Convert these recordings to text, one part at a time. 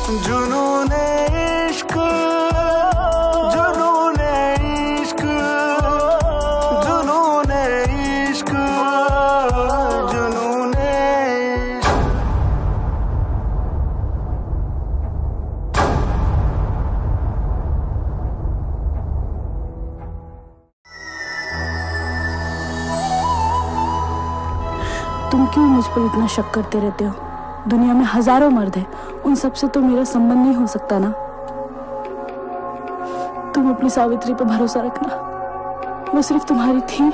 जुनूने इश्क, जुनूने इश्क, जुनूने इश्क, जुनूने इश्क। तुम क्यों मुझ पर इतना शक करते रहते हो? दुनिया में हजारों मर्द हैं, उन सबसे तो मेरा संबंध नहीं हो सकता ना। तुम अपनी सावित्री पर भरोसा रखना, वो सिर्फ तुम्हारी थी,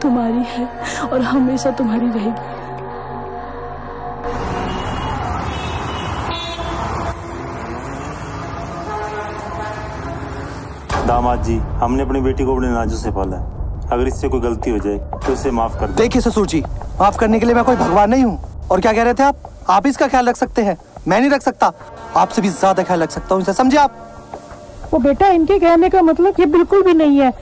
तुम्हारी है और हमेशा तुम्हारी रहेगी। दामाद जी, हमने अपनी बेटी को बड़े नाजुक से पाला है। अगर इससे कोई गलती हो जाए तो इसे माफ कर दो। देखिए ससुर जी, माफ करने के लिए मैं कोई भगवान नहीं हूँ। और क्या कह रहे थे आप इसका ख्याल रख सकते हैं, मैं नहीं रख सकता। आपसे भी ज्यादा ख्याल रख सकता हूँ इसे, समझे आप? वो बेटा, इनके कहने का मतलब ये बिल्कुल भी नहीं है।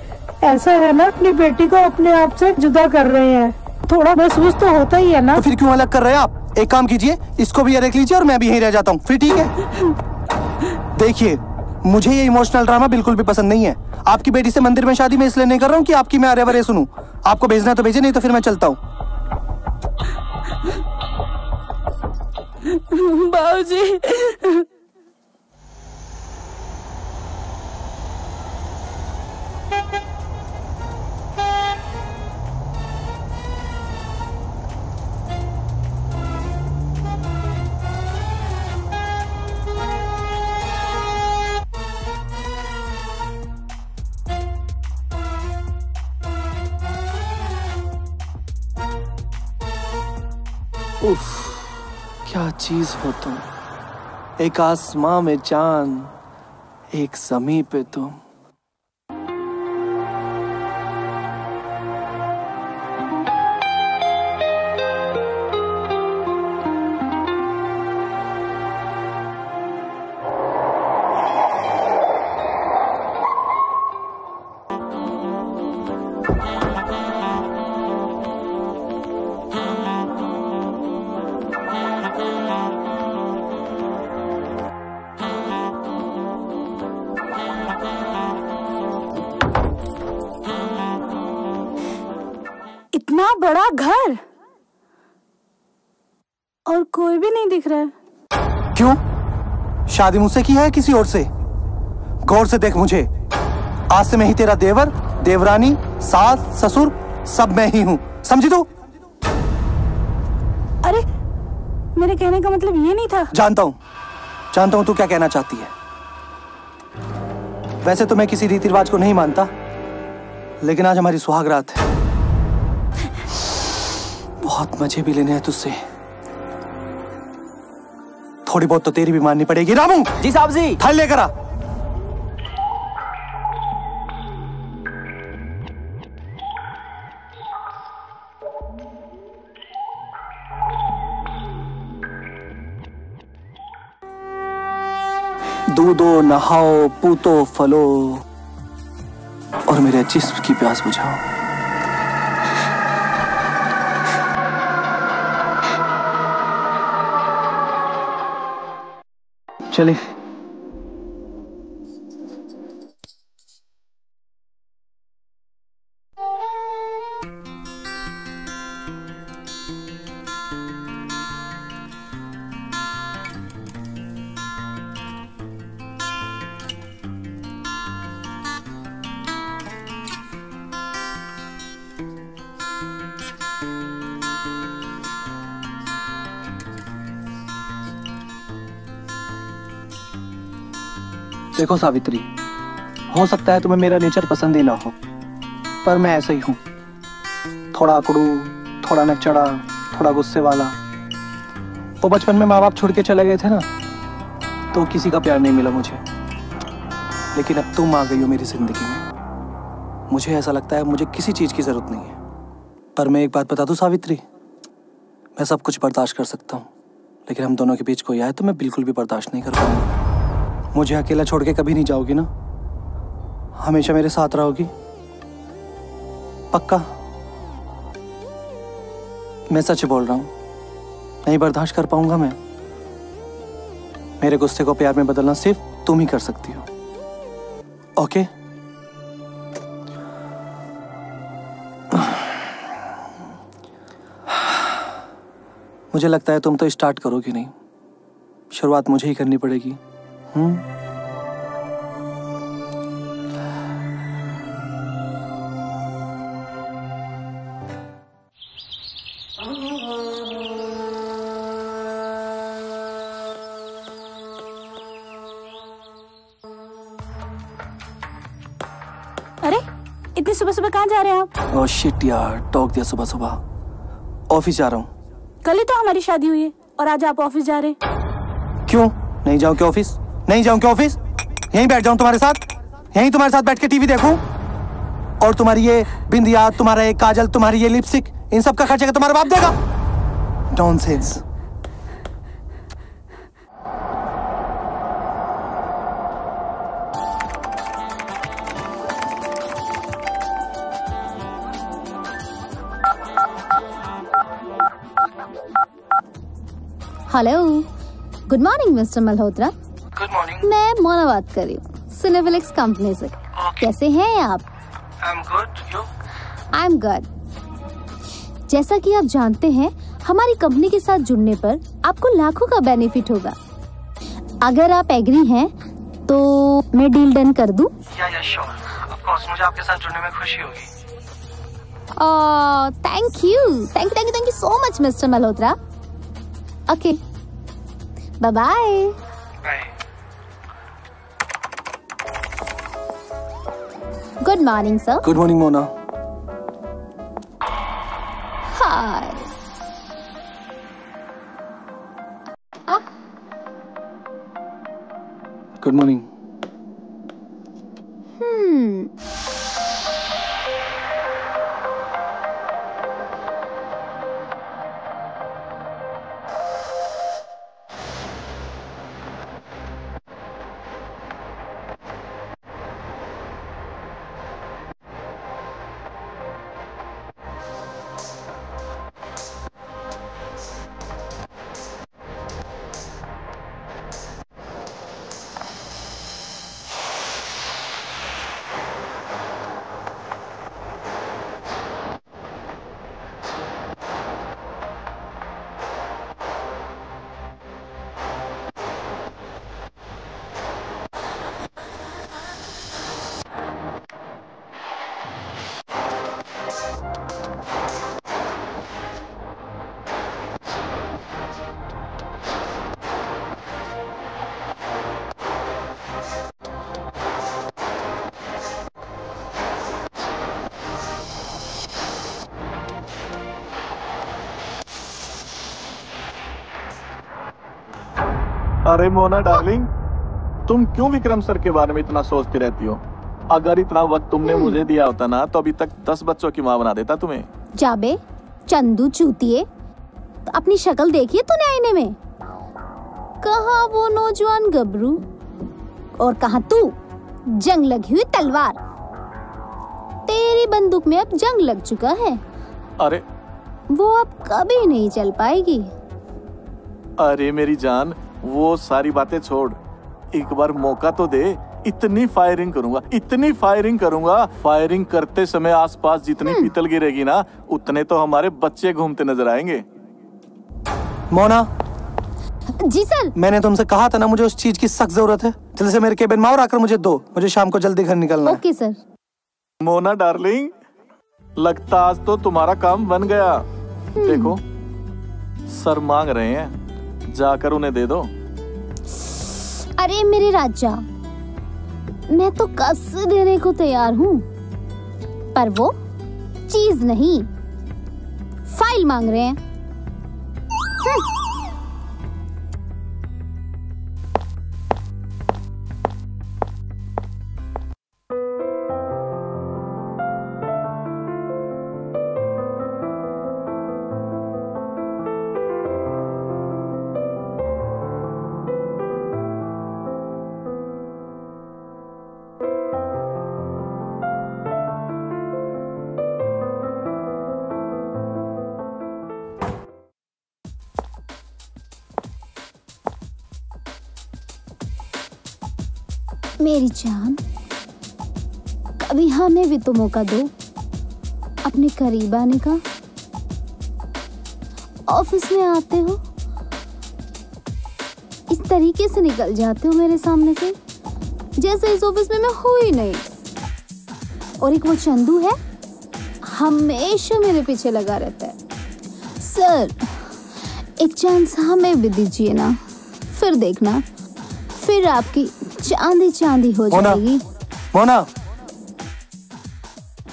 ऐसा है ना, अपनी बेटी को अपने आप से जुदा कर रहे हैं, थोड़ा महसूस तो होता ही है ना। तो फिर क्यों अलग कर रहे हैं आप? एक काम कीजिए, इसको भी रख लीजिए और मैं भी यहीं रह जाता हूँ, फिर ठीक है? देखिए, मुझे ये इमोशनल ड्रामा बिल्कुल भी पसंद नहीं है। आपकी बेटी से मंदिर में शादी मैं इसलिए नहीं कर रहा हूँ कि आपकी मैं अरे वरे सुनूं। आपको भेजना है तो भेजिए, नहीं तो फिर मैं चलता हूँ। बाबूजी, उफ, क्या चीज हो तुम। एक आसमां में चांद, एक ज़मीं पे तुम। इतना बड़ा घर और कोई भी नहीं दिख रहा है। क्यों? शादी मुझसे की है किसी और से? गौर से देख मुझे। आज से मैं ही तेरा देवर, देवरानी, सास, ससुर सब मैं ही हूँ, समझी तू? अरे, मेरे कहने का मतलब ये नहीं था। जानता हूँ तू क्या कहना चाहती है। वैसे तो मैं किसी रीति रिवाज को नहीं मानता, लेकिन आज हमारी सुहागरात है। बहुत मजे भी लेने हैं तुझसे, थोड़ी बहुत तो तेरी भी माननी पड़ेगी। रामू जी साहब जी। थाल लेकर आ। दूधो नहाओ, पूतो फलो और मेरे जिस्म की प्यास बुझाओ। चलिए। देखो सावित्री, हो सकता है तुम्हें मेरा नेचर पसंद ही ना हो, पर मैं ऐसा ही हूँ। थोड़ा अकड़ू, थोड़ा नकचड़ा, थोड़ा गुस्से वाला। वो बचपन में माँ बाप छोड़ के चले गए थे ना, तो किसी का प्यार नहीं मिला मुझे। लेकिन अब तुम आ गई हो मेरी जिंदगी में, मुझे ऐसा लगता है मुझे किसी चीज की जरूरत नहीं है। पर मैं एक बात बता दूं सावित्री, मैं सब कुछ बर्दाश्त कर सकता हूँ, लेकिन हम दोनों के बीच कोई आए तो मैं बिल्कुल भी बर्दाश्त नहीं कर पाऊंगा। मुझे अकेला छोड़ के कभी नहीं जाओगी ना? हमेशा मेरे साथ रहोगी? पक्का? मैं सच बोल रहा हूं, नहीं बर्दाश्त कर पाऊंगा मैं। मेरे गुस्से को प्यार में बदलना सिर्फ तुम ही कर सकती हो। ओके? मुझे लगता है तुम तो स्टार्ट करोगी नहीं, शुरुआत मुझे ही करनी पड़ेगी। अरे इतनी सुबह सुबह कहाँ जा रहे हैं आप? ओह शिट यार, टोक दिया सुबह सुबह। ऑफिस जा रहा हूँ। कल ही तो हमारी शादी हुई है और आज आप ऑफिस जा रहे हैं। क्यों नहीं जाऊं क्या ऑफिस? नहीं जाऊं क्या ऑफिस? यहीं बैठ जाऊं तुम्हारे साथ, यहीं तुम्हारे साथ बैठ के टीवी देखूं? और तुम्हारी ये बिंदिया, तुम्हारा ये काजल, तुम्हारी ये लिपस्टिक, इन सब का खर्चा तुम्हारा बाप देगा? Nonsense. Hello, good morning mister Malhotra. Good morning. मैं मोना बात कर रही हूँ सिनेफिलिक्स कंपनी से। कैसे हैं आप? I am good, you? I am good. जैसा कि आप जानते हैं, हमारी कंपनी के साथ जुड़ने पर आपको लाखों का बेनिफिट होगा। अगर आप एग्री हैं तो मैं डील डन कर दूं? या श्योर, ऑफ कोर्स, मुझे आपके साथ जुड़ने में खुशी होगी। Thank you so much mister Malhotra. Okay, bye bye. Good morning sir. Good morning Mona. Hi. Good morning. अरे मोना डार्लिंग, तुम क्यों विक्रम सर के बारे में इतना सोचती रहती हो? अगर इतना वक्त तुमने मुझे दिया होता ना तो अभी तक 10 बच्चों की माँ बना देता तुम्हें। जाबे चंदू चूतिए, तो अपनी शक्ल देखिए तूने आईने में। कहाँ वो नौजवान गबरू और कहाँ तू, जंग लगी हुई तलवार। तेरी बंदूक में अब जंग लग चुका है। अरे वो अब कभी नहीं चल पाएगी। अरे मेरी जान, वो सारी बातें छोड़, एक बार मौका तो दे। इतनी फायरिंग करूंगा, फायरिंग करते समय आसपास जितनी पीतल गिरेगी ना, उतने तो हमारे बच्चे घूमते नजर आएंगे। मोना। जी सर। मैंने तुमसे कहा था ना, मुझे उस चीज की सख्त जरूरत है। जल्दी से मेरे केबिन में और आकर मुझे दो, मुझे शाम को जल्दी घर निकलना है। Okay sir. मोना डार्लिंग, लगता आज तो तुम्हारा काम बन गया। देखो सर मांग रहे हैं, जाकर उन्हें दे दो। अरे मेरे राजा, मैं तो कब से देने को तैयार हूँ, पर वो चीज नहीं, फाइल मांग रहे हैं। मेरी जान, कभी हमें भी तो मौका दो अपने करीब आने का। ऑफिस में आते हो, इस तरीके से निकल जाते हो मेरे सामने से जैसे इस ऑफिस में मैं हूं ही नहीं। और एक वो चंदू है, हमेशा मेरे पीछे लगा रहता है। सर, एक चांस हमें भी दीजिए ना, फिर देखना, फिर आपकी चांदी चांदी हो जाएगी। मोना,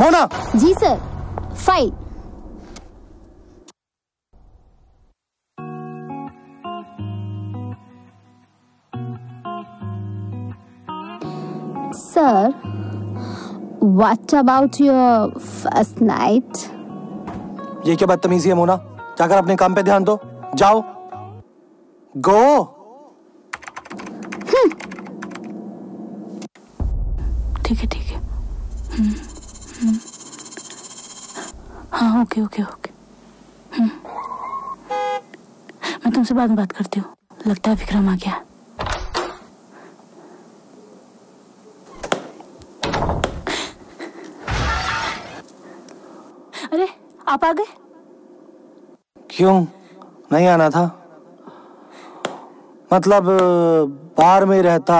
मोना। जी sir, file. Sir, what about your first night? ये क्या बदतमीजी है मोना? जाकर अपने काम पे ध्यान दो। जाओ, गो। ठीक है, ठीक है। हाँ, ओके ओके ओके। मैं तुमसे बाद में बात करती हूँ। लगता है विक्रम आ गया। अरे, आप आ गए? क्यों नहीं आना था? मतलब बार में रहता,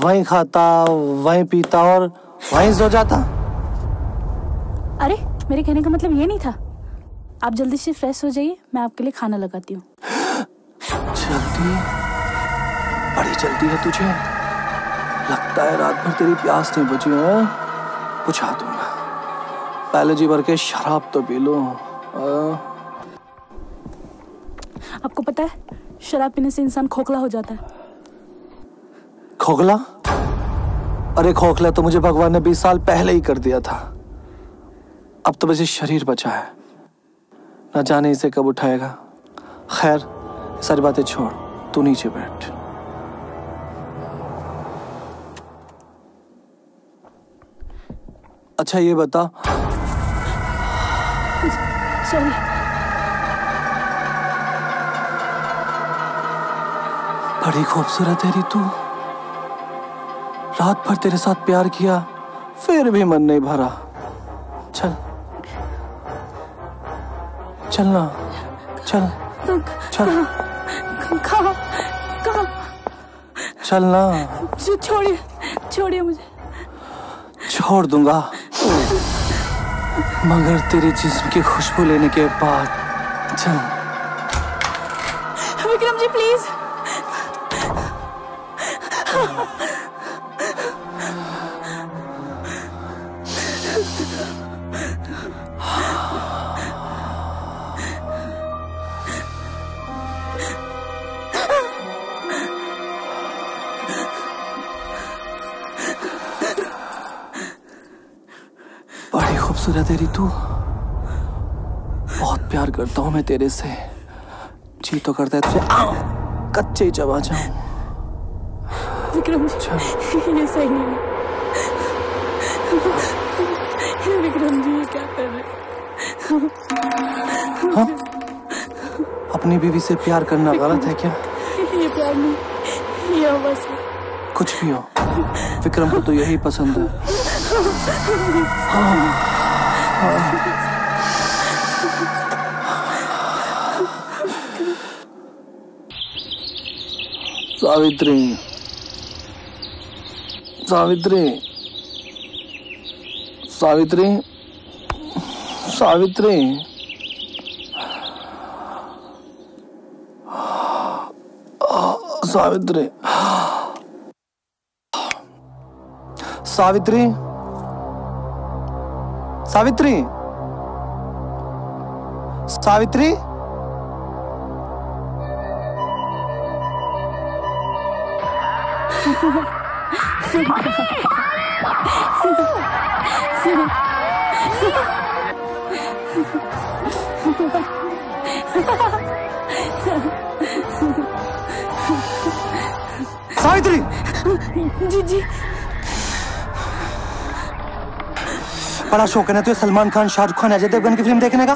वहीं खाता, वहीं पीता और वहीं सो जाता। अरे, मेरे कहने का मतलब ये नहीं था। आप जल्दी से फ्रेश हो जाइए, मैं आपके लिए खाना लगाती हूँ। जल्दी? बड़ी जल्दी है तुझे? लगता है रात भर तेरी प्यास नहीं बुझी है। बुझा दूंगा। पहले जी भर के शराब तो पी लो। आपको पता है, शराब पीने से इंसान खोखला हो जाता है। खोखला? अरे खोखला तो मुझे भगवान ने 20 साल पहले ही कर दिया था। अब तो बस शरीर बचा है, न जाने इसे कब उठाएगा। खैर, सारी बातें छोड़, तू नीचे बैठ। अच्छा ये बता। सॉरी। बड़ी खूबसूरत है रितु। रात भर तेरे साथ प्यार किया, फिर भी मन नहीं भरा। चल चलना, चल चल चलना। छोड़िए, छोड़िए मुझे। छोड़ दूंगा, मगर तेरे जिस्म की खुशबू लेने के बाद। चल विक्रम जी प्लीज। बड़ी खूबसूरत है रितु। बहुत प्यार करता हूं मैं तेरे से। जी तो करता है तुझे कच्चे ही चबा जाऊं। विक्रम जी, ये सही नहीं है। विक्रम जी, ये क्या कर रहे हैं? हाँ? अपनी बीवी से प्यार करना गलत है क्या? ये प्यार नहीं, ये बस है। कुछ भी हो, विक्रम को तो यही पसंद है। सावित्री, सावित्री, सावित्री, सावित्री। सावित्री, सावित्री, सावित्री, सावित्री। सावित्री। जी जी। बड़ा शौक है ना तुझे सलमान खान, शाहरुख खान, अजय देवगन की फिल्म देखने का?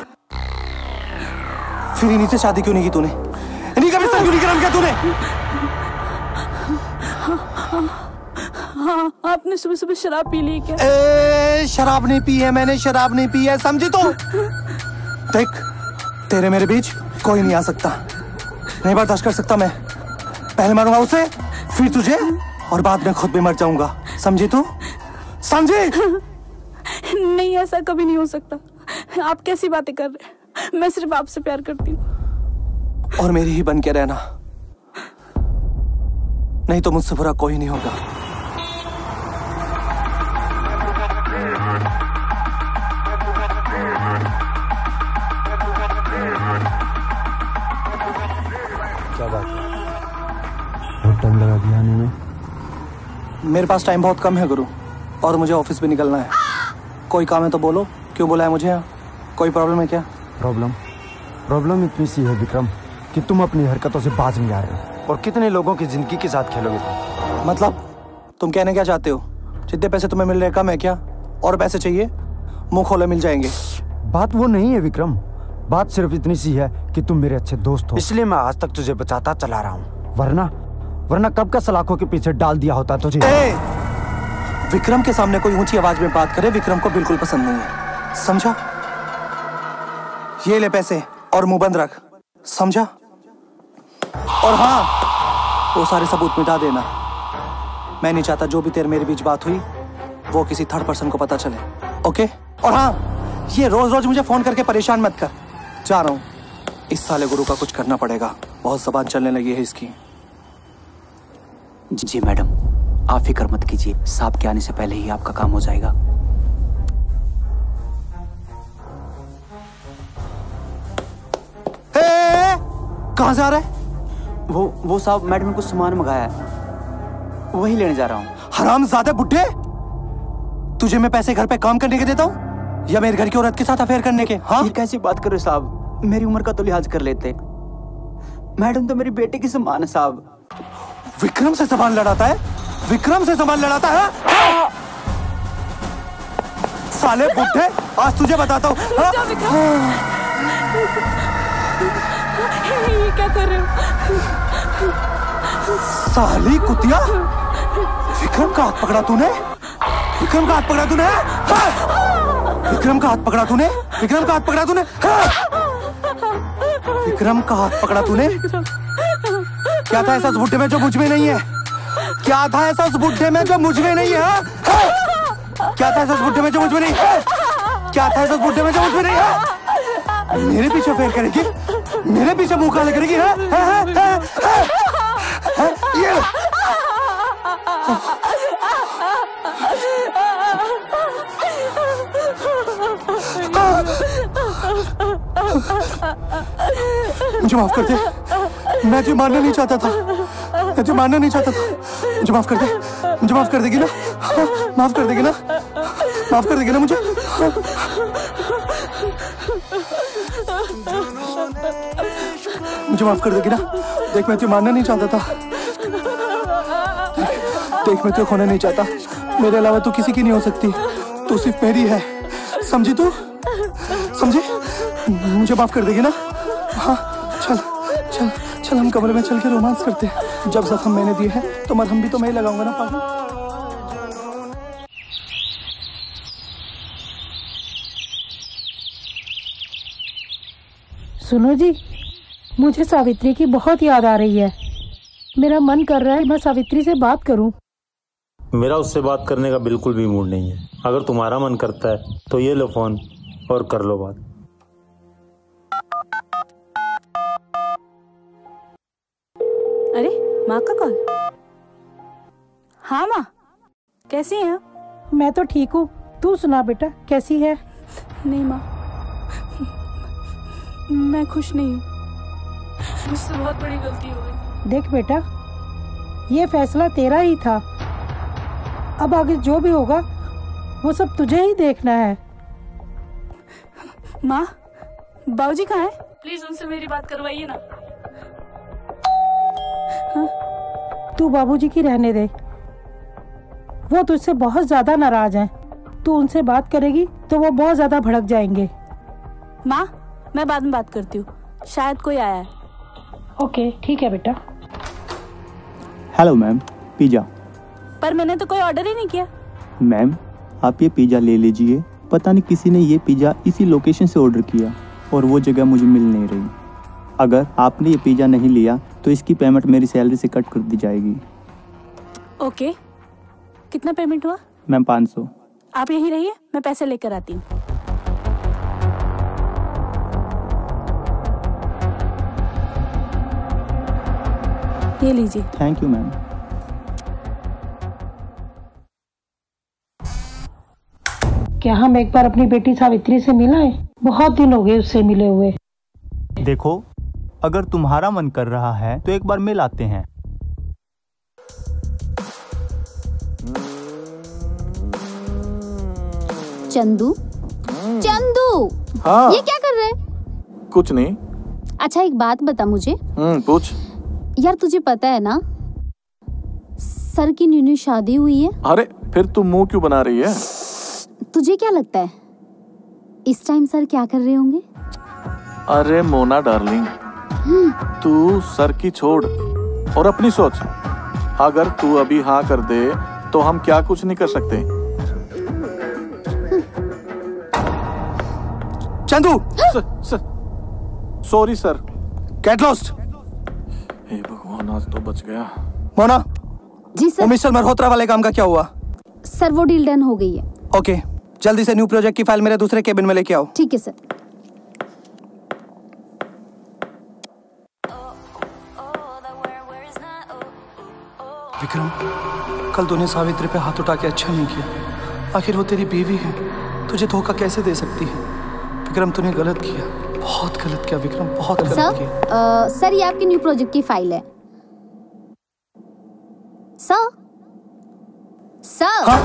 फिर इन्हीं से शादी क्यों नहीं की तूने? इन्हीं का रिश्ता क्यों नहीं करा क्या तूने? हाँ, आपने सुबह सुबह शराब पी ली क्या? शराब नहीं पी है मैंने, शराब नहीं पी है, समझी तो? देख, तेरे मेरे बीच कोई नहीं आ सकता, नहीं बर्दाश्त कर सकता मैं। पहले मारूंगा उसे, फिर तुझे, और बाद में खुद भी मर जाऊंगा, समझी तू? समझी? नहीं, ऐसा कभी नहीं हो सकता। आप कैसी बातें कर रहे हैं? मैं सिर्फ आपसे प्यार करती हूँ। और मेरी ही बन के रहना, नहीं तो मुझसे बुरा कोई नहीं होगा। क्या बात है? बहुत टाइम लगा दिया आने में। मेरे पास टाइम बहुत कम है गुरु, और मुझे ऑफिस भी निकलना है। कोई काम है तो बोलो, क्यों बुलाया मुझे यहाँ? कोई प्रॉब्लम है क्या? प्रॉब्लम इतनी सी है विक्रम कि तुम अपनी हरकतों से बाज नहीं आ रहे हो, और कितने लोगों की जिंदगी के साथ खेलोगे तुम? मतलब तुम कहने क्या चाहते हो? जितने पैसे तुम्हें मिल रहे कम है क्या? और पैसे चाहिए? मुंह खोले मिल जाएंगे। बात वो नहीं है विक्रम, बात सिर्फ इतनी सी है कि तुम मेरे अच्छे दोस्त हो, इसलिए मैं आज तक तुझे बचाता चला रहा हूँ, वरना कब का सलाखों के पीछे डाल दिया होता तुझे। विक्रम के सामने कोई ऊंची आवाज में बात करे विक्रम को बिल्कुल पसंद नहीं है, समझा? ये ले पैसे और मुंह बंद रख, समझा? और हाँ, वो सारे सबूत मिटा देना। मैं नहीं चाहता जो भी तेरे मेरे बीच बात हुई वो किसी थर्ड पर्सन को पता चले, ओके? और हाँ, ये रोज रोज मुझे फोन करके परेशान मत कर। जा रहा हूँ, इस साले गुरु का कुछ करना पड़ेगा, बहुत जबान चलने लगी है इसकी। जी मैडम, आप फिक्र मत कीजिए, साहब के आने से पहले ही आपका काम हो जाएगा। कहाँ जा रहा है? वो साहब, मैडम ने कुछ सामान मंगाया है, वही लेने जा रहा हूँ। हरामजादे बुड्ढे, तुझे मैं पैसे घर पे काम करने के देता हूँ या मेरे घर की औरत के साथ अफेयर करने के? हाँ, ये कैसी बात कर रहे हो साहब? मेरी उम्र का तो लिहाज कर लेते। मैडम तो मेरी बेटे की समान है साहब। विक्रम से सवाल लड़ाता है? विक्रम से सवाल लड़ाता है? साले बुड्ढे, आज तुझे बताता हूँ। ये क्या कर रहे हो? साली कुतिया, विक्रम का हाथ पकड़ा तूने? विक्रम का हाथ पकड़ा तूने? विक्रम का हाथ पकड़ा तूने? विक्रम का हाथ पकड़ा तूने? विक्रम का हाथ पकड़ा तूने? क्या था ऐसा उस बुड्ढे में जो मुझ में नहीं है? क्या था ऐसा उस बुड्ढे में जो मुझ में नहीं है? क्या था ऐसा उस बुड्ढे में जो मुझ में नहीं है? क्या था ऐसा उस बुड्ढे में जो मुझ में नहीं है? मेरे पीछे फेर करेगी, मेरे पीछे मुंह काला करेगी? ये मुझे माफ कर दे, मैं तुझे मारना नहीं चाहता था, मैं तुझे मारना नहीं चाहता था। मुझे माफ कर दे, मुझे माफ कर देगी ना? माफ कर देगी ना? माफ कर देगी ना मुझे? मुझे माफ कर देगी ना? देख, मैं तुझे मारना नहीं चाहता था। देख, मैं तुझे खोना नहीं चाहता, मेरे अलावा तू किसी की नहीं हो सकती, तू सिर्फ मेरी है, समझी तू? समझी? मुझे माफ कर देगी ना? हाँ, चल चल चल, हम कमरे में चल के रोमांस करते हैं। जब जख्म मैंने दिए हैं तो मरहम भी तो मैं ही लगाऊंगा ना पागल। सुनो जी, मुझे सावित्री की बहुत याद आ रही है। मेरा मन कर रहा है मैं सावित्री से बात करूं। मेरा उससे बात करने का बिल्कुल भी मूड नहीं है। अगर तुम्हारा मन करता है तो ये लो फोन और कर लो बात। अरे, माँ का कॉल? हाँ माँ, कैसी हैं आप? मैं तो ठीक हूँ, तू सुना बेटा, कैसी है? नहीं माँ, मैं खुश नहीं हूँ, मुझसे बहुत बड़ी गलती हो गई। देख बेटा, ये फैसला तेरा ही था, अब आगे जो भी होगा वो सब तुझे ही देखना है। माँ, बाबूजी कहाँ हैं? प्लीज उनसे मेरी बात करवाइए ना। तू बाबूजी की रहने दे, वो तुझसे बहुत ज्यादा नाराज हैं। तू उनसे बात करेगी तो वो बहुत ज्यादा भड़क जाएंगे। माँ, मैं बाद में बात करती हूँ, शायद कोई आया है। ओके, ठीक है बेटा। Hello ma'am, pizza. पर मैंने तो कोई ऑर्डर ही नहीं किया। मैम आप ये पिज़्ज़ा ले लीजिए, पता नहीं किसी ने ये पिज़्ज़ा इसी लोकेशन से ऑर्डर किया और वो जगह मुझे मिल नहीं रही। अगर आपने ये पिज़्ज़ा नहीं लिया तो इसकी पेमेंट मेरी सैलरी से कट कर दी जाएगी। ओके, कितना पेमेंट हुआ? मैम 500। आप यहीं रहिए, मैं पैसे लेकर आती हूँ। ये लीजिए। Thank you ma'am. क्या हम एक बार अपनी बेटी सावित्री से मिलाएं? बहुत दिन हो गए उससे मिले हुए। देखो अगर तुम्हारा मन कर रहा है तो एक बार मिल आते हैं। चंदू, चंदू, हाँ। ये क्या कर रहे? कुछ नहीं। अच्छा एक बात बता मुझे। पूछ। यार तुझे पता है ना सर की न्यू शादी हुई है। अरे फिर तू मुंह क्यों बना रही है? तुझे क्या लगता है इस टाइम सर क्या कर रहे होंगे? अरे मोना डार्लिंग, तू सर की छोड़ और अपनी सोच। अगर तू अभी हाँ कर दे तो हम क्या कुछ नहीं कर सकते। Chandu, sorry sir. Get lost. हे भगवान, आज तो बच गया। मोना। जी सर। मिस्टर मल्होत्रा वाले काम का क्या हुआ? सर वो डील डन हो गई है। ओके, जल्दी से न्यू प्रोजेक्ट की फाइल मेरे दूसरे केबिन में लेके आओ। ठीक है सर। विक्रम, कल तूने सावित्री पे हाथ उठा के अच्छा नहीं किया। आखिर वो तेरी बीवी है, तुझे धोखा कैसे दे सकती है? विक्रम तूने गलत किया, बहुत गलत किया विक्रम, बहुत गलत किया। सर ये आपके न्यू प्रोजेक्ट की फाइल है। सर हाँ?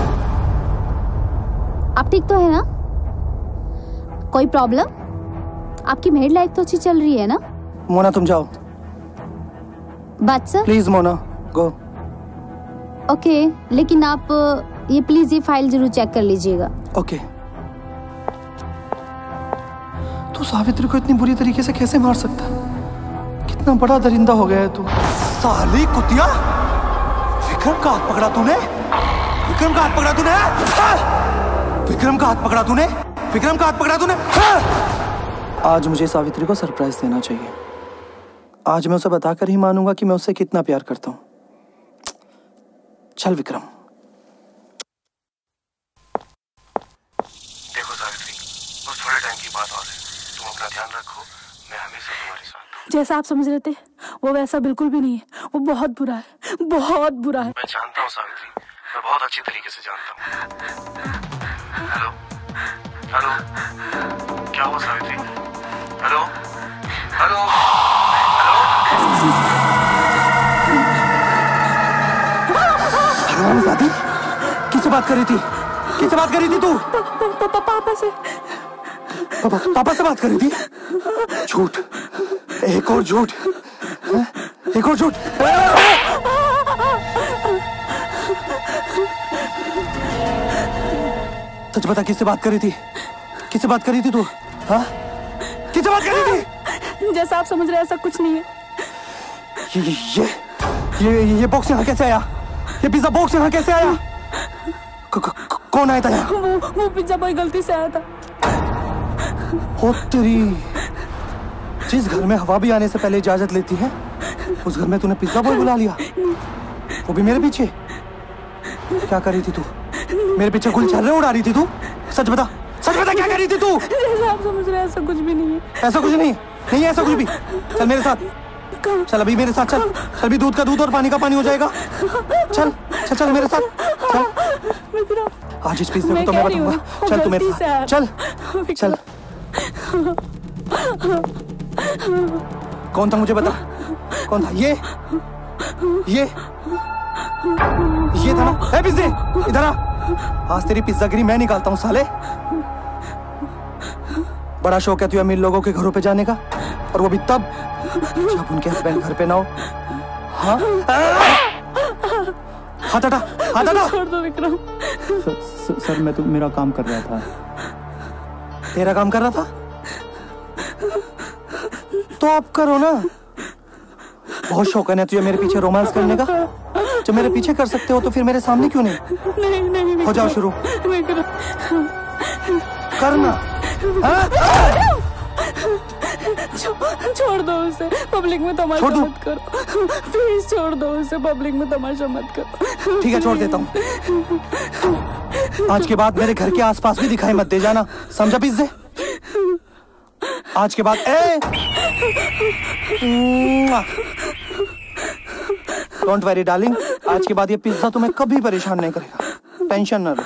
आप ठीक तो है ना? कोई प्रॉब्लम? आपकी मैरिड लाइफ तो अच्छी चल रही है ना? मोना तुम जाओ। बात sir. Please Mona go. Okay, लेकिन आप ये प्लीज ये फाइल जरूर चेक कर लीजिएगा। ओके। तू सावित्री को इतनी बुरी तरीके से कैसे मार सकता? कितना बड़ा दरिंदा हो गया है तू। साली कुतिया, विक्रम का हाथ पकड़ा तूने? विक्रम का हाथ पकड़ा तूने? विक्रम का हाथ पकड़ा तूने? विक्रम का हाथ पकड़ा तूने? आज मुझे सावित्री को सरप्राइज देना चाहिए। आज मैं उसे बताकर ही मानूंगा कि मैं उससे कितना प्यार करता हूँ। चल विक्रम। देखो सावित्री, बस थोड़े टाइम की बात और है। तुम अपना ध्यान रखो, मैं हमेशा तुम्हारे साथ हूँ। जैसा आप समझ रहे थे वो वैसा बिल्कुल भी नहीं है। वो बहुत बुरा है, बहुत बुरा है। मैं जानता हूँ सावित्री, मैं बहुत अच्छी तरीके से जानता हूँ। हेलो हेलो, क्या हुआ सावित्री? Hello hello hello. दादी, किससे बात कर रही थी? किससे बात कर रही थी तू? पापा से। पापा से बात कर रही थी? झूठ, एक और झूठ, एक और झूठ। सच बता, किससे बात कर रही थी? किससे बात कर रही थी तू? हाँ, किससे बात कर रही थी? जैसा आप समझ रहे हैं ऐसा कुछ नहीं है। ये बॉक्स यहाँ कैसे आया? ये पिज्जा बॉक्स यहाँ कैसे आया? कौन आया था यहाँ? वो पिज्जा बॉय गलती से आया था। ओ तेरी, जिस घर में हवा भी आने से पहले इजाजत लेती है, उस घर में तूने पिज्जा बॉय बुला लिया, वो भी मेरे पीछे। क्या कर रही थी तू? मेरे पीछे गुलछर्रे उड़ा रही थी तू? सच बता, सच बता, क्या कर रही थी तू? आप समझ रहे हैं ऐसा कुछ भी नहीं है। ऐसा कुछ नहीं, नहीं है ऐसा कुछ भी। चल मेरे साथ, चल अभी मेरे साथ चल। चल भी दूध का दूध और पानी का पानी हो जाएगा। चल चल चल मेरे साथ चल। आज इस पिज्जे को तो मैं बताऊंगा। चल तू मेरे साथ चल चल। कौन था मुझे बता, कौन था? ये था ना? ए पिज्जे, इधर आ। आज तेरी पिज्जागिरी मैं निकालता हूँ साले। बड़ा शौक है तुझे अमीर लोगों के घरों पे जाने का, और वो भी तब जब उनके हस्बैंड घर पे ना हो। हाँ, हाथ हटा, हाथ हटा। छोड़ दो विक्रम। सर मैं तो मेरा काम कर रहा था। तेरा काम कर रहा था तो अब करो ना। बहुत शौक है ना तुझे मेरे पीछे रोमांस करने का। जब मेरे पीछे कर सकते हो तो फिर मेरे सामने क्यों नहीं? नहीं हो जाओ शुरू। विक्रम, करना। छोड़ दो उसे, पब्लिक में तमाशा मत करो। प्लीज छोड़ दो उसे, पब्लिक में तमाशा मत करो। ठीक है, छोड़ देता हूँ। आज के बाद मेरे घर के आसपास भी दिखाई मत दे जाना, समझा पिज़्ज़े? आज के बाद डोंट वरी डार्लिंग, आज के बाद ये पिज्जा तुम्हें कभी परेशान नहीं करेगा, टेंशन न लो।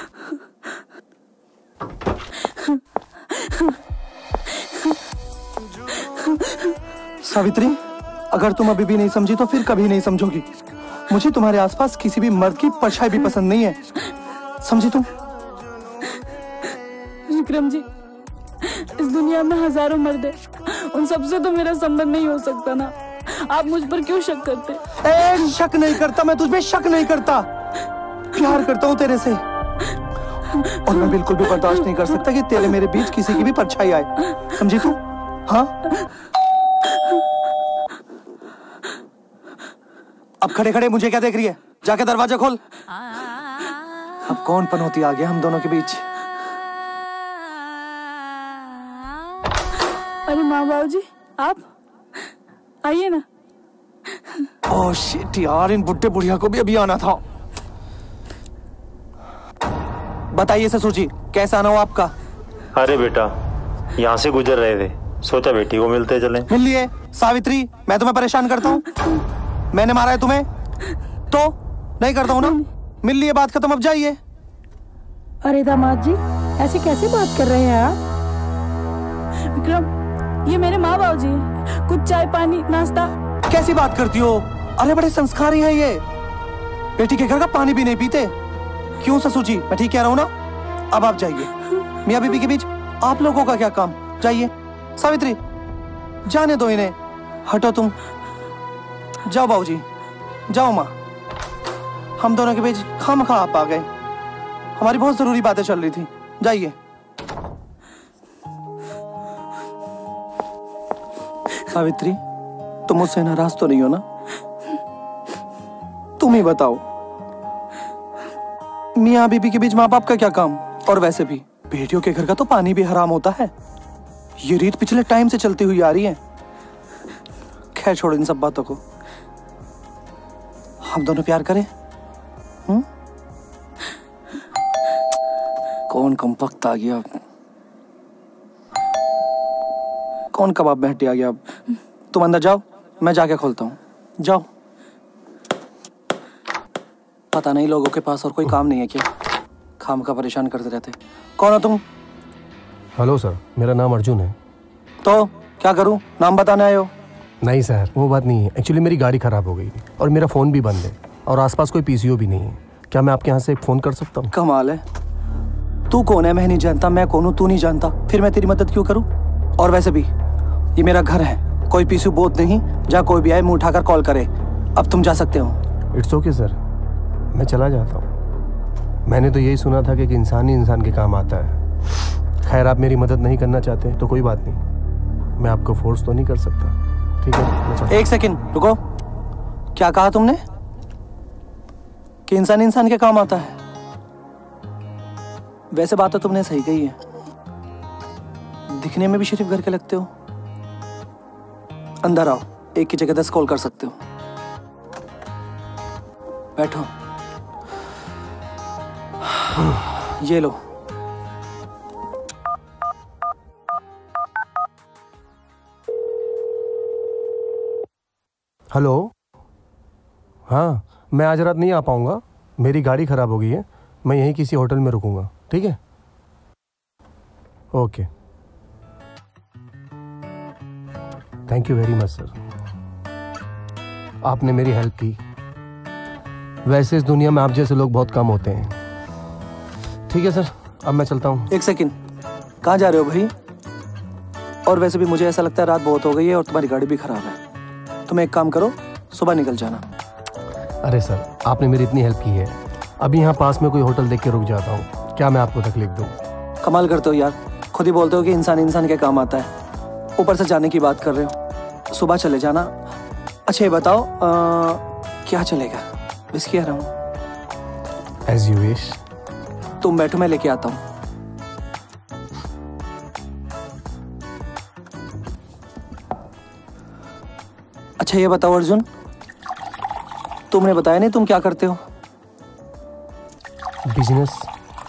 सावित्री, अगर तुम अभी भी नहीं समझी तो फिर कभी नहीं समझोगी। मुझे तुम्हारे आसपास किसी भी मर्द की परछाई भी पसंद नहीं है, समझी तुम? विक्रम जी, इस दुनिया में हजारों मर्द हैं, उन सबसे तो मेरा संबंध नहीं हो सकता ना। आप मुझ पर क्यों शक करते? शक नहीं करता, मैं तुझ पे शक नहीं करता, प्यार करता हूँ तेरे से। और मैं बिल्कुल भी बर्दाश्त नहीं कर सकता कि तेरे मेरे बीच किसी की भी परछाई आए, समझी तू? हाँ, अब खड़े खड़े मुझे क्या देख रही है? जाके दरवाजा खोल। अब कौन पनौती आ गया हम दोनों के बीच? अरे माँ बाबूजी, आप आइए ना। ओह शिट यार, इन बुड्ढे बुढ़िया को भी अभी आना था। बताइए ससुर जी, कैसा आना हो आपका? अरे बेटा, यहाँ से गुजर रहे थे, सोचा बेटी को मिलते चले। मिल लिए। सावित्री, मैं तुम्हें परेशान करता हूँ? मैंने मारा है तुम्हें? तो नहीं करता हूँ ना। मिल लिए, बात खत्म, अब जाइए। अरे दामाद जी, ऐसे कैसे बात कर रहे हैं आप? विक्रम, ये मेरे माँ बाबूजी हैं, कुछ चाय पानी नाश्ता। कैसी बात करती हो? अरे बड़े संस्कारी है ये, बेटी के घर का पानी भी नहीं पीते। क्यों ससुर जी, मैं ठीक कह रहा हूँ ना? अब आप जाइए, मियाँ बीबी के बीच आप लोगों का क्या काम? जाइए। सावित्री, जाने दो इन्हें, हटो तुम। जाओ बाबूजी, जाओ माँ। हम दोनों के बीच खामखा आप आ गए, हमारी बहुत जरूरी बातें चल रही थी। जाइए। सावित्री, तुम मुझसे नाराज तो नहीं हो ना? तुम ही बताओ, मियाँ बीबी के बीच माँ बाप का क्या काम? और वैसे भी बेटियों के घर का तो पानी भी हराम होता है। ये रीत पिछले टाइम से चलती हुई आ रही है। खैर छोड़ो इन सब बातों को, हम दोनों प्यार करें। कौन कमबख्त आ गया? कौन कबाब में हड्डी आ गया? अब तुम अंदर जाओ, मैं जाके खोलता हूँ। जाओ। पता नहीं लोगों के पास और कोई काम नहीं है क्या, खाम का परेशान करते रहते। कौन हो तुम? हेलो सर, मेरा नाम अर्जुन है। तो क्या करूं, नाम बताने आए हो? नहीं सर, वो बात नहीं है। एक्चुअली मेरी गाड़ी खराब हो गई और मेरा फ़ोन भी बंद है और आसपास कोई पीसीओ भी नहीं है। क्या मैं आपके यहाँ से फ़ोन कर सकता हूँ? कमाल है, तू कौन है मैं नहीं जानता, मैं कौन हूँ तू नहीं जानता, फिर मैं तेरी मदद क्यों करूँ? और वैसे भी ये मेरा घर है, कोई पीसीओ बोध नहीं, जहाँ कोई भी आए मुँह उठाकर कॉल करे। अब तुम जा सकते हो। इट्स ओके सर, मैं चला जाता हूँ। मैंने तो यही सुना था कि इंसान ही इंसान के काम आता है। खैर, आप मेरी मदद नहीं करना चाहते तो कोई बात नहीं, मैं आपको फोर्स तो नहीं कर सकता। ठीक है, एक सेकंड रुको। क्या कहा तुमने? कि इंसान इंसान के काम आता है? वैसे बात तो तुमने सही कही है, दिखने में भी शरीफ घर के लगते हो। अंदर आओ, एक की जगह 10 कॉल कर सकते हो। बैठो। ये लो। हेलो। हाँ, मैं आज रात नहीं आ पाऊंगा, मेरी गाड़ी खराब हो गई है। मैं यहीं किसी होटल में रुकूंगा, ठीक है? Okay, thank you very much sir, आपने मेरी हेल्प की। वैसे इस दुनिया में आप जैसे लोग बहुत कम होते हैं। ठीक है सर, अब मैं चलता हूँ। एक सेकंड, कहाँ जा रहे हो भाई? और वैसे भी मुझे ऐसा लगता है रात बहुत हो गई है और तुम्हारी गाड़ी भी खराब है। तुम एक काम करो, सुबह निकल जाना। अरे सर, आपने मेरी इतनी हेल्प की है, अभी यहाँ पास में कोई होटल देख के रुक जाता हूँ। क्या मैं आपको तकलीफ दूँ? कमाल करते हो यार, खुद ही बोलते हो कि इंसान इंसान के काम आता है, ऊपर से जाने की बात कर रहे हो। सुबह चले जाना। अच्छा ये बताओ क्या चलेगा? विस्की आ रहा हूँ। As you wish. तुम बैठो, मैं लेके आता हूँ। अच्छा ये बताओ अर्जुन, तुमने बताया नहीं तुम क्या करते हो? बिजनेस,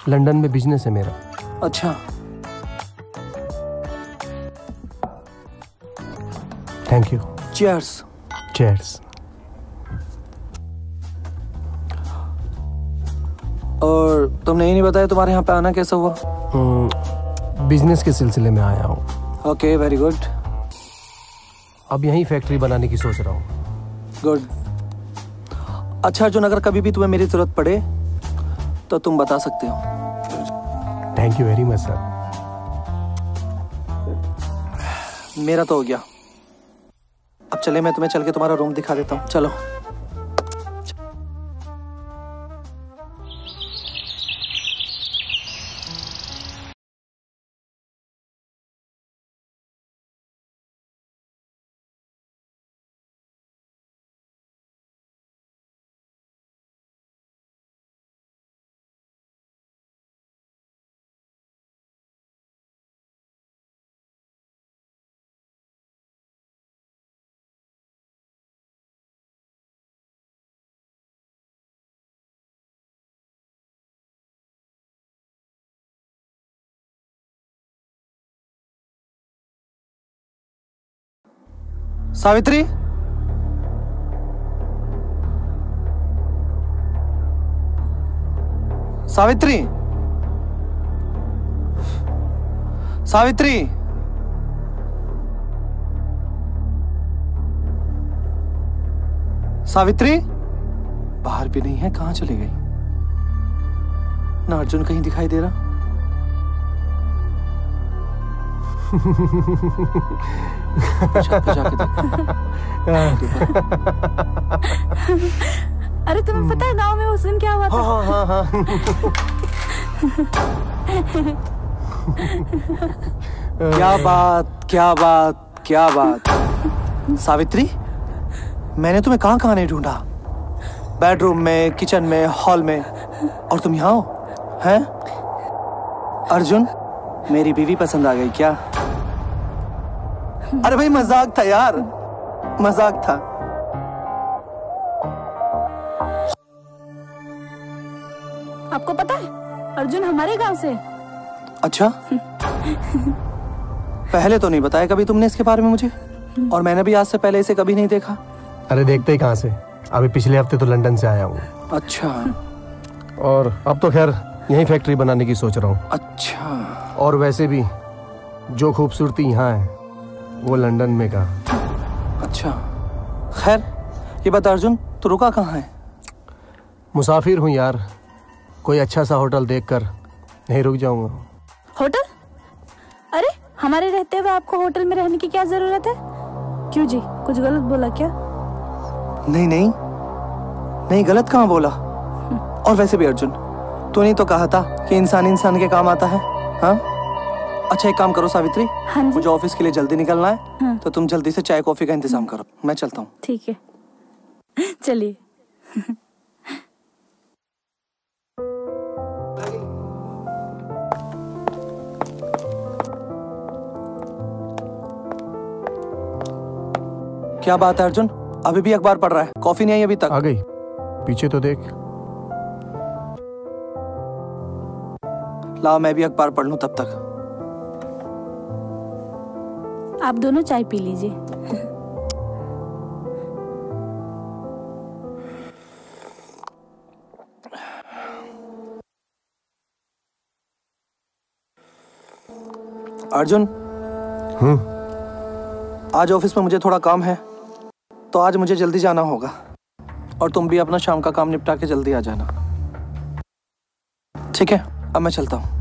लंदन में बिजनेस है मेरा। अच्छा। Thank you. चीयर्स। चीयर्स। और तुमने ये नहीं बताया तुम्हारे यहाँ पे आना कैसा हुआ? बिजनेस के सिलसिले में आया हूँ। Okay, very good. अब यहीं फैक्ट्री बनाने की सोच रहा हूँ। गुड। अच्छा अर्जुन, अगर कभी भी तुम्हें मेरी जरूरत पड़े तो तुम बता सकते हो। Thank you very much sir. मेरा तो हो गया। अब चले, मैं तुम्हें चल के तुम्हारा रूम दिखा देता हूँ। चलो। सावित्री, सावित्री, सावित्री, सावित्री बाहर भी नहीं है, कहाँ चली गई? ना अर्जुन कहीं दिखाई दे रहा। जाके अरे तुम्हें पता है गांव में उस दिन क्या हुआ था? हाँ। क्या बात, क्या बात, क्या बात। सावित्री, मैंने तुम्हें कहाँ नहीं ढूंढा। बेडरूम में, किचन में, हॉल में, और तुम यहाँ हो? हैं? अर्जुन, मेरी बीवी पसंद आ गई क्या? अरे भाई मजाक था यार, मजाक था। आपको पता है अर्जुन हमारे गांव से। अच्छा। पहले तो नहीं बताया कभी तुमने इसके बारे में मुझे, और मैंने भी आज से पहले इसे कभी नहीं देखा। अरे देखते ही कहाँ से, अभी पिछले हफ्ते तो लंदन से आया हूँ। अच्छा। और अब तो खैर यहीं फैक्ट्री बनाने की सोच रहा हूँ। अच्छा। और वैसे भी जो खूबसूरती यहाँ है वो लंदन में का। अच्छा, खैर ये बता अर्जुन, तू रुका कहाँ है? मुसाफिर हूँ यार, कोई अच्छा सा होटल देखकर नहीं रुक जाऊंगा। होटल? अरे हमारे रहते हुए आपको होटल में रहने की क्या जरूरत है? क्यों जी, कुछ गलत बोला क्या? नहीं नहीं नहीं, गलत कहाँ बोला। और वैसे भी अर्जुन, तूने तो कहा था कि इंसान इंसान के काम आता है। हाँ? अच्छा एक काम करो सावित्री, हाँ मुझे ऑफिस के लिए जल्दी निकलना है। हाँ। तो तुम जल्दी से चाय कॉफी का इंतजाम करो, मैं चलता हूँ। ठीक है, चलिए। क्या बात है अर्जुन, अभी भी अखबार पढ़ रहा है? कॉफी नहीं आई अभी तक? आ गई, पीछे तो देख। लाओ मैं भी अखबार पढ़ लूं तब तक। आप दोनों चाय पी लीजिए। अर्जुन, आज ऑफिस में मुझे थोड़ा काम है, तो आज मुझे जल्दी जाना होगा। और तुम भी अपना शाम का काम निपटा के जल्दी आ जाना, ठीक है? अब मैं चलता हूँ।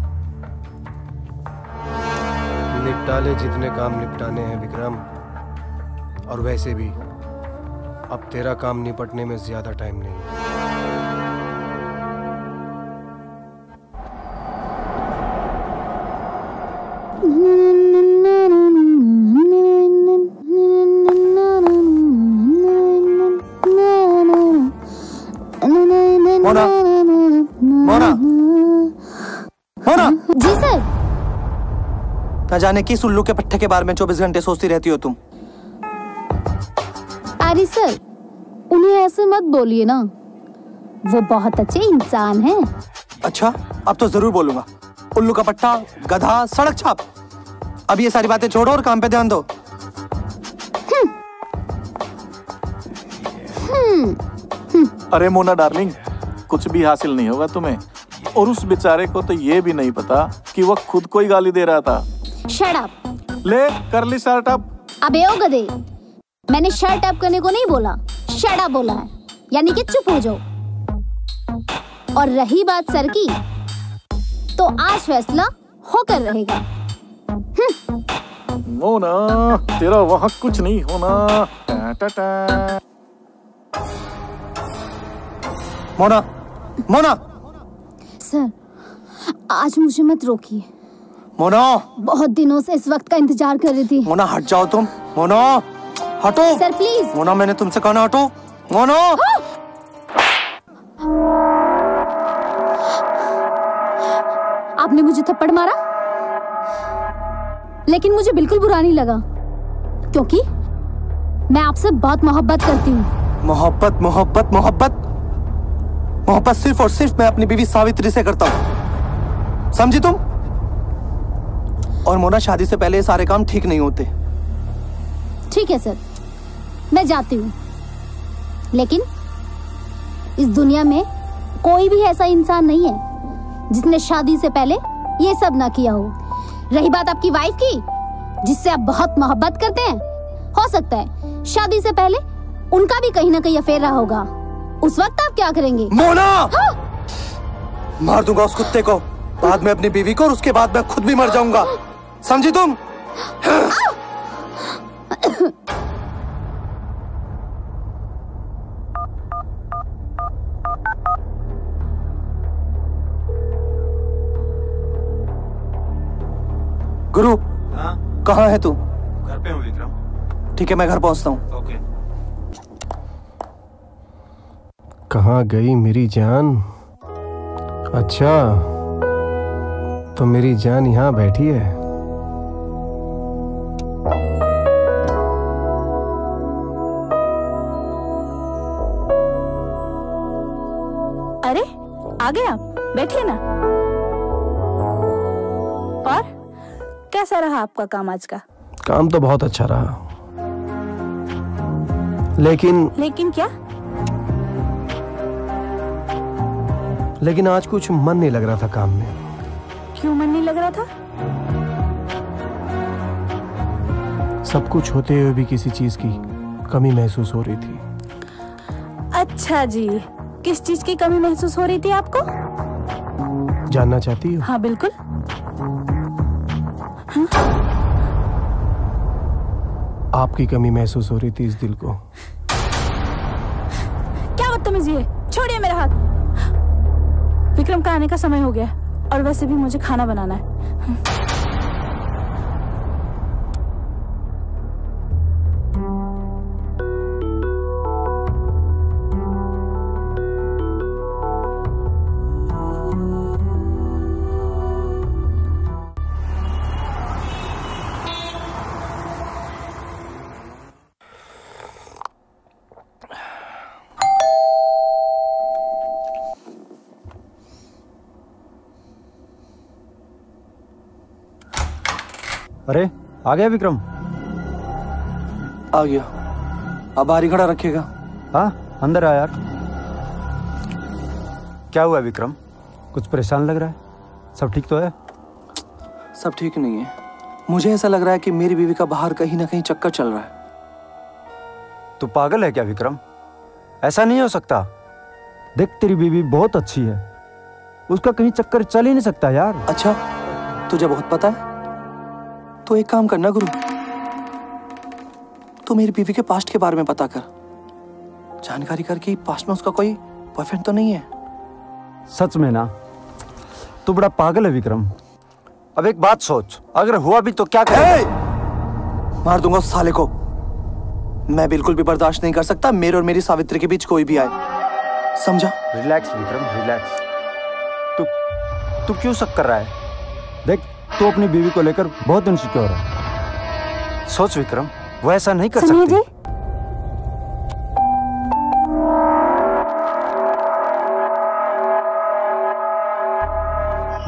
निपटा ले जितने काम निपटाने हैं विक्रम, और वैसे भी अब तेरा काम निपटने में ज्यादा टाइम नहीं है। मोना। जी सर। न जाने किस उल्लू के पट्टे के बारे में 24 घंटे सोचती रहती हो तुम। अरे सर, उन्हें ऐसे मत बोलिए ना, वो बहुत अच्छे इंसान हैं। अच्छा, अब तो जरूर बोलूंगा। उल्लू का पट्टा, गधा, सड़क छाप। अब ये सारी बातें छोड़ो और काम पे ध्यान दो। अरे मोना डार्लिंग, कुछ भी हासिल नहीं होगा तुम्हें। और उस बेचारे को तो ये भी नहीं पता कि वो खुद को ही गाली दे रहा था। Shut up. ले कर ली शर्ट अप। अबे ओ गधे, मैंने शर्ट अप करने को नहीं बोला, शट अप बोला है, यानी कि चुप हो जाओ। और रही बात सर की, तो आज फैसला होकर रहेगा। मोना, तेरा वहाँ कुछ नहीं होना। टा टा। मोना, मोना। सर, आज मुझे मत रोकिए। मोना, बहुत दिनों से इस वक्त का इंतजार कर रही थी। मोना हट जाओ तुम। मोना हटो। Sir please. मोना, मैंने तुमसे कहा ना हटो। मोना। आपने मुझे थप्पड़ मारा, लेकिन मुझे बिल्कुल बुरा नहीं लगा, क्योंकि मैं आपसे बहुत मोहब्बत करती हूँ। मोहब्बत, मोहब्बत, मोहब्बत, मोहब्बत सिर्फ और सिर्फ मैं अपनी बीवी सावित्री से करता हूँ, समझी तुम? और मोना, शादी से पहले ये सारे काम ठीक नहीं होते। ठीक है सर, मैं जाती हूँ, लेकिन इस दुनिया में कोई भी ऐसा इंसान नहीं है जिसने शादी से पहले ये सब ना किया हो। रही बात आपकी वाइफ की, जिससे आप बहुत मोहब्बत करते हैं, हो सकता है शादी से पहले उनका भी कहीं ना कहीं अफेयर रहा होगा। उस वक्त आप क्या करेंगे? मोना! हाँ? मार दूंगा उस कुत्ते को, बाद में अपनी बीवी को, और उसके बाद मैं खुद भी मर जाऊंगा, समझी तुम? गुरु, कहाँ है तू? घर पे हूँ विक्रम। ठीक है, मैं घर पहुंचता हूँ। ओके। कहाँ गई मेरी जान? अच्छा, तो मेरी जान यहाँ बैठी है। अरे आ गए आप, बैठिए ना। और कैसा रहा आपका काम आज का? काम तो बहुत अच्छा रहा, लेकिन क्या? लेकिन आज कुछ मन नहीं लग रहा था काम में। क्यों मन नहीं लग रहा था? सब कुछ होते हुए भी किसी चीज की कमी महसूस हो रही थी। अच्छा जी, किस चीज की कमी महसूस हो रही थी आपको? जानना चाहती हो? हाँ बिल्कुल। हाँ? आपकी कमी महसूस हो रही थी इस दिल को। क्या बदतमीजी है, छोड़िए मेरा हाथ। विक्रम का आने का समय हो गया, और वैसे भी मुझे खाना बनाना है। अरे आ गया विक्रम? आ गया। अब बाहर ही खड़ा रखेगा? हाँ, अंदर आ यार। क्या हुआ विक्रम, कुछ परेशान लग रहा है? सब ठीक तो है? सब ठीक नहीं है। मुझे ऐसा लग रहा है कि मेरी बीवी का बाहर कहीं ना कहीं चक्कर चल रहा है। तू पागल है क्या विक्रम? ऐसा नहीं हो सकता। देख, तेरी बीवी बहुत अच्छी है, उसका कहीं चक्कर चल ही नहीं सकता यार। अच्छा, तुझे बहुत पता है? तो एक काम करना गुरु, तू मेरी बीवी के पास्ट के बारे में पता कर, जानकारी करके पास्ट में उसका कोई बॉयफ्रेंड तो नहीं है। सच में ना? तू बड़ा पागल है विक्रम। अब एक बात सोच, अगर हुआ भी तो क्या करें? मार दूंगा उस साले को। मैं बिल्कुल भी बर्दाश्त नहीं कर सकता मेरे और मेरी सावित्री के बीच कोई भी आए, समझा? Relax Vikram, relax. तू क्यों शक कर रहा है? देख, तू अपनी बीवी को लेकर बहुत इनसिक्योर है। सोच विक्रम, वो ऐसा नहीं कर सकती। जी?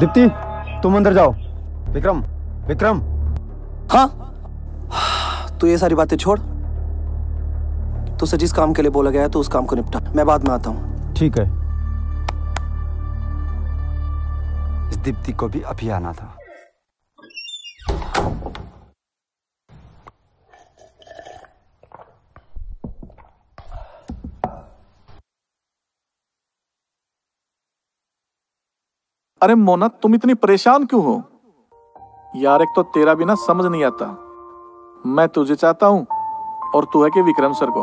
दीप्ति, तुम अंदर जाओ। विक्रम, विक्रम। हाँ, तू ये सारी बातें छोड़। तुझसे जिस काम के लिए बोला गया है तो उस काम को निपटा। मैं बाद में आता हूँ। ठीक है। इस दीप्ति को भी अभी आना था। अरे मोना, तुम इतनी परेशान क्यों हो यार? एक तो तेरा भी ना समझ नहीं आता। मैं तुझे चाहता हूं और तू है कि विक्रम सर को।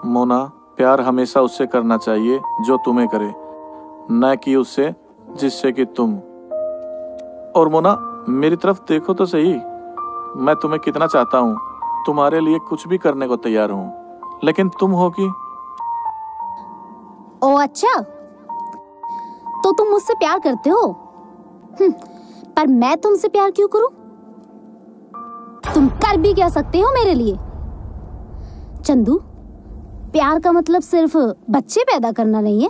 मोना, प्यार हमेशा उससे करना चाहिए जो तुम्हें करे, न कि उससे जिससे कि तुम। और मोना, मेरी तरफ देखो तो सही, मैं तुम्हें कितना चाहता हूं, तुम्हारे लिए कुछ भी करने को तैयार हूं, लेकिन तुम हो कि। ओ अच्छा, तो तुम मुझसे प्यार करते हो? पर मैं तुमसे प्यार क्यों करूं? तुम कर भी क्या सकते हो मेरे लिए? चंदू, प्यार का मतलब सिर्फ बच्चे पैदा करना नहीं है।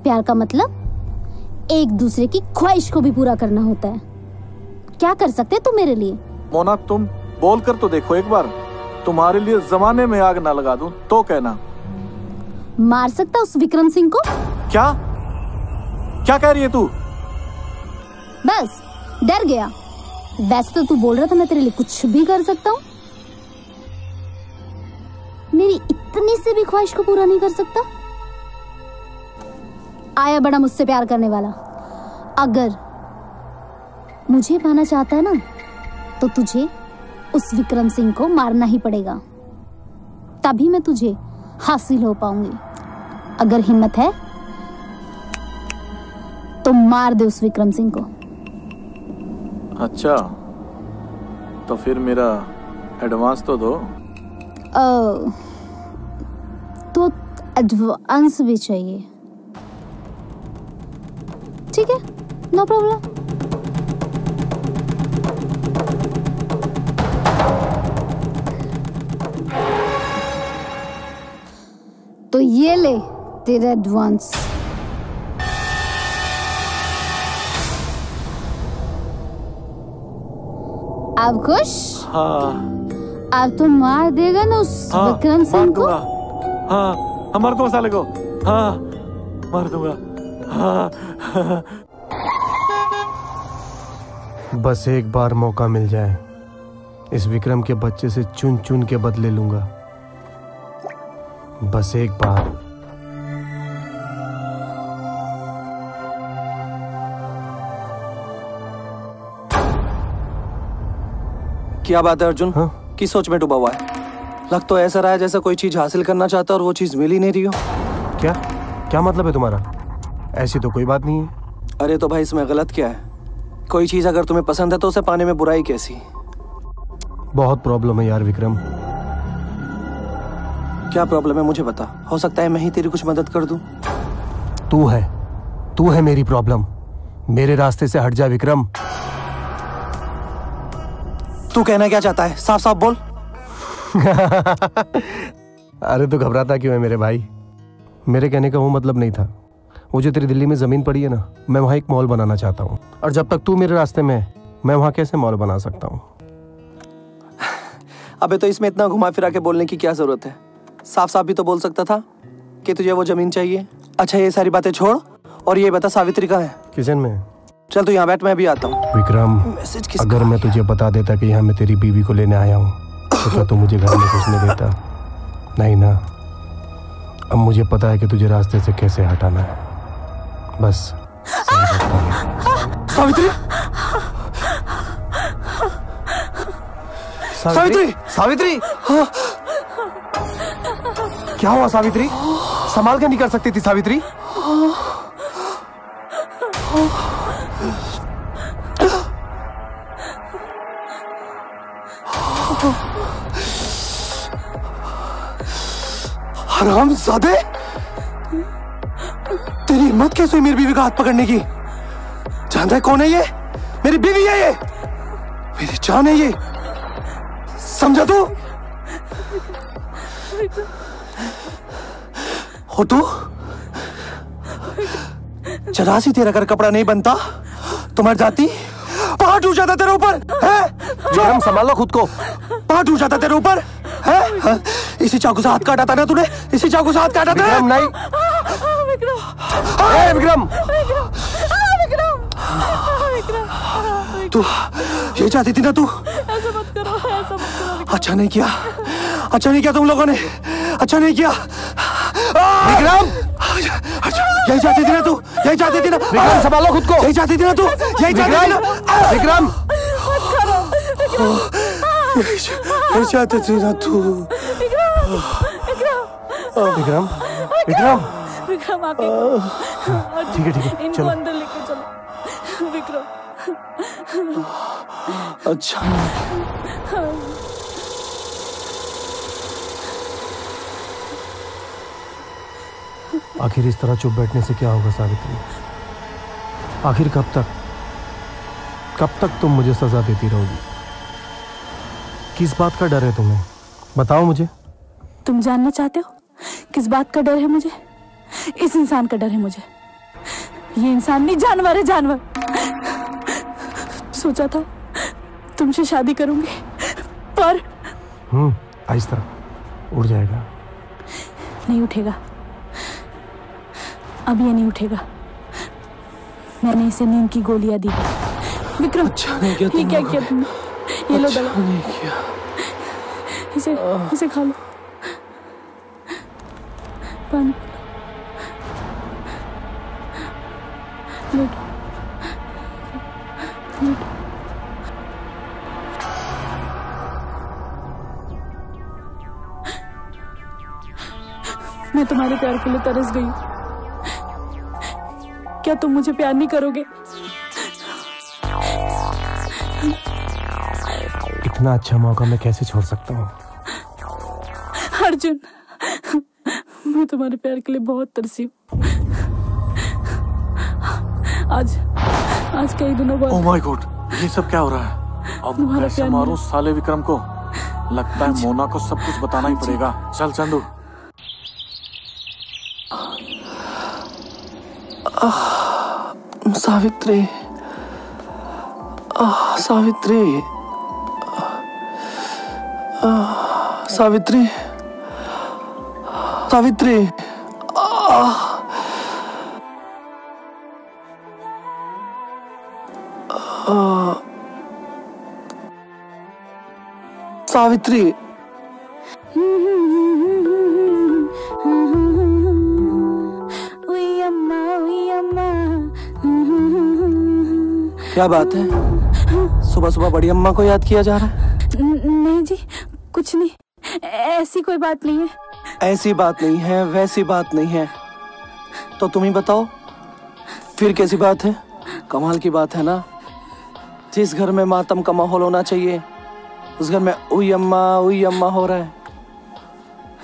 प्यार का मतलब एक दूसरे की ख्वाहिश को भी पूरा करना होता है। क्या कर सकते तुम मेरे लिए? मोना, तुम बोल कर तो देखो एक बार। तुम्हारे लिए जमाने में आग ना लगा दूं तो कहना। मार सकता उस विक्रम सिंह को? क्या क्या कह रही है तू? बस डर गया। वैसे तो तू बोल रहा था मैं तेरे लिए कुछ भी कर सकता हूँ। मेरी इतनी से भी ख्वाहिश को पूरा नहीं कर सकता? आया बड़ा मुझसे प्यार करने वाला। अगर मुझे पाना चाहता है ना, तो तुझे उस विक्रम सिंह को मारना ही पड़ेगा, तभी मैं तुझे हासिल हो पाऊंगी। अगर हिम्मत है तो मार दे उस विक्रम सिंह को। अच्छा, तो फिर मेरा एडवांस तो दो। तो एडवांस भी चाहिए? ठीक है, नो प्रॉब्लम। तो ये ले तेरा एडवांस। अब खुश? हाँ। अब तो मार देगा ना उस विक्रम सिंह को? हाँ, मार दूंगा साले को। हाँ, मार दूंगा। हाँ। बस एक बार मौका मिल जाए, इस विक्रम के बच्चे से चुन चुन के बदले लूंगा। बस एक बार। क्या बात है अर्जुन? हाँ? किस सोच में डूबा हुआ है? लग तो ऐसा रहा है जैसा कोई चीज हासिल करना चाहता और वो चीज मिल ही नहीं रही हो। क्या क्या मतलब है तुम्हारा? ऐसी तो कोई बात नहीं है। अरे तो भाई, इसमें गलत क्या है? कोई चीज अगर तुम्हें पसंद है तो उसे पाने में बुराई कैसी? बहुत प्रॉब्लम है यार विक्रम। क्या प्रॉब्लम है मुझे बता, हो सकता है मैं ही तेरी कुछ मदद कर दूं। तू है मेरी प्रॉब्लम। मेरे रास्ते से हट जा विक्रम। तू कहना क्या चाहता है? साफ साफ बोल। अरे तो घबराता क्यों है मेरे भाई? मेरे कहने का वो मतलब नहीं था। वो जो तेरी दिल्ली में जमीन पड़ी है ना, मैं वहां एक मॉल बनाना चाहता हूँ। और जब तक तू मेरे रास्ते में है, मैं वहां कैसे मॉल बना सकता हूँ? अबे तो इसमें इतना घुमा फिरा के बोलने की क्या जरूरत है? साफ साफ भी तो बोल सकता था कि तुझे वो जमीन चाहिए। अच्छा, ये सारी बातें छोड़ और ये बता, सावित्री कहाँ है? किचन में। चल तू यहाँ बैठ, मैं भी आता हूँ। विक्रम, अगर मैं तुझे बता देता कि यहाँ मैं तेरी बीवी को लेने आया हूँ, तो क्या तू मुझे घर में घुसने देता? नहीं ना। अब मुझे पता है कि तुझे रास्ते से कैसे हटाना है। बस सावित्री, सावित्री, सावित्री! क्या हुआ सावित्री? संभाल के नहीं कर सकती थी सावित्री? हरामजादे, तेरी हिम्मत कैसे हुई मेरी बीवी का हाथ पकड़ने की? चल जानता है कौन है ये? मेरी बीवी है ये, मेरी जान है ये, समझा तू? हो तू? जरा सी तेरा अगर कपड़ा नहीं बनता तो मर जाती। पहाड़ टूट जाता तेरे ऊपर है? विक्रम संभालो खुद को। पहाड़ टूट जाता तेरे ऊपर है? इसी चाकू से हाथ काटा था ना तूने? इसी चाकू से हाथ काटा था? विक्रम नहीं। विक्रम तू ये चाहती थी ना तू? ऐसा मत करो, ऐसा मत करो। अच्छा नहीं किया, अच्छा नहीं किया तुम लोगों ने, अच्छा नहीं किया। विक्रम यही चाहती थी ना तू? यही चाहती थी ना? विक्रम संभालो खुद को। यही चाहती थी ना तू? यही चाहती थी ना? विक्रम यही चाहती थी ना तू? विक्रम विक्रम विक्रम आके ठीक है इनको चलो। अंदर लेके चलो विक्रम। अच्छा आखिर इस तरह चुप बैठने से क्या होगा सावित्री? आखिर कब तक तुम मुझे सजा देती रहोगी? किस बात का डर है तुम्हें? बताओ मुझे। तुम जानना चाहते हो किस बात का डर है मुझे? इस इंसान का डर है मुझे। ये इंसान नहीं, जानवर है, जानवर। सोचा था तुमसे शादी करूंगी पर आहिस्ता उड़ जाएगा। नहीं उठेगा, अब ये नहीं उठेगा। मैंने इसे नींद की गोलियां दी। विक्रम अच्छा नहीं किया ये क्या किया तुमने? ये लो दवा, नहीं किया। इसे खा लो। पानी लेटो, लेटो। मैं तुम्हारे प्यार के लिए तरस गई। क्या तुम मुझे प्यार नहीं करोगे? इतना अच्छा मौका मैं कैसे छोड़ सकता हूँ? अर्जुन, मैं तुम्हारे प्यार के लिए बहुत तरसी हूँ। आज कई दिनों बाद। ओह माय गॉड, ये सब क्या हो रहा है? अब कैसे मारो साले विक्रम को? लगता है मोना को सब कुछ बताना ही पड़ेगा। चल चंदू। सावित्री, सावित्री, सावित्री, सावित्री, सावित्री। क्या बात है? सुबह सुबह बड़ी अम्मा को याद किया जा रहा है? नहीं जी, कुछ नहीं, ऐसी कोई बात नहीं है। ऐसी बात नहीं है, वैसी बात नहीं है, तो तुम ही बताओ फिर कैसी बात है? कमाल की बात है ना। जिस घर में मातम का माहौल होना चाहिए उस घर में उई अम्मा हो रहा है।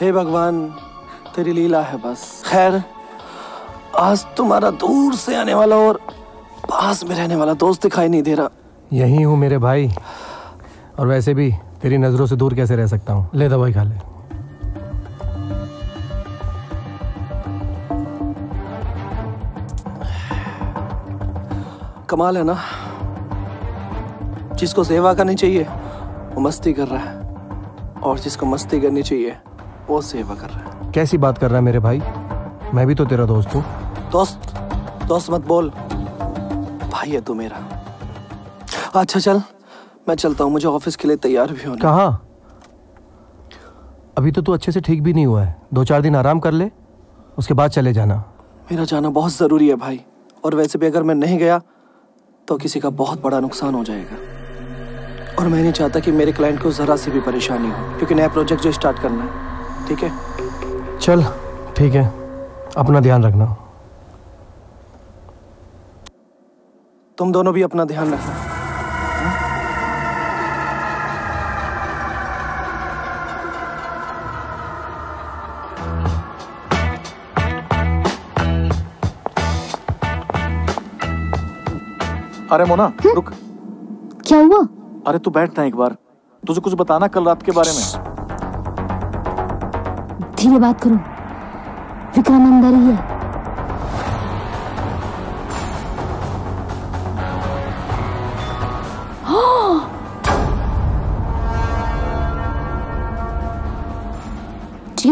हे भगवान, तेरी लीला है बस। खैर, आज तुम्हारा दूर से आने वाला और पास में रहने वाला दोस्त दिखाई नहीं दे रहा। यही हूँ मेरे भाई, और वैसे भी तेरी नजरों से दूर कैसे रह सकता हूँ? ले दवाई खा ले। कमाल है ना, जिसको सेवा करनी चाहिए वो मस्ती कर रहा है, और जिसको मस्ती करनी चाहिए वो सेवा कर रहा है। कैसी बात कर रहा है मेरे भाई? मैं भी तो तेरा दोस्त हूँ। दोस्त मत बोल, भाई है तू मेरा। अच्छा चल, मैं चलता हूँ, मुझे ऑफिस के लिए तैयार भी होना। कहाँ? अभी तो तू अच्छे से ठीक भी नहीं हुआ है। 2-4 दिन आराम कर ले, उसके बाद चले जाना। मेरा जाना बहुत जरूरी है भाई, और वैसे भी अगर मैं नहीं गया तो किसी का बहुत बड़ा नुकसान हो जाएगा, और मैं नहीं चाहता कि मेरे क्लाइंट को जरा सी भी परेशानी हो, क्योंकि नया प्रोजेक्ट जो स्टार्ट करना है। ठीक है? चल ठीक है, अपना ध्यान रखना। तुम दोनों भी अपना ध्यान रखना। अरे मोना रुक। क्या हुआ? अरे तू बैठ ना एक बार, तुझे कुछ बताना कल रात के बारे में। धीरे बात करो, विक्रम अंदर ही है।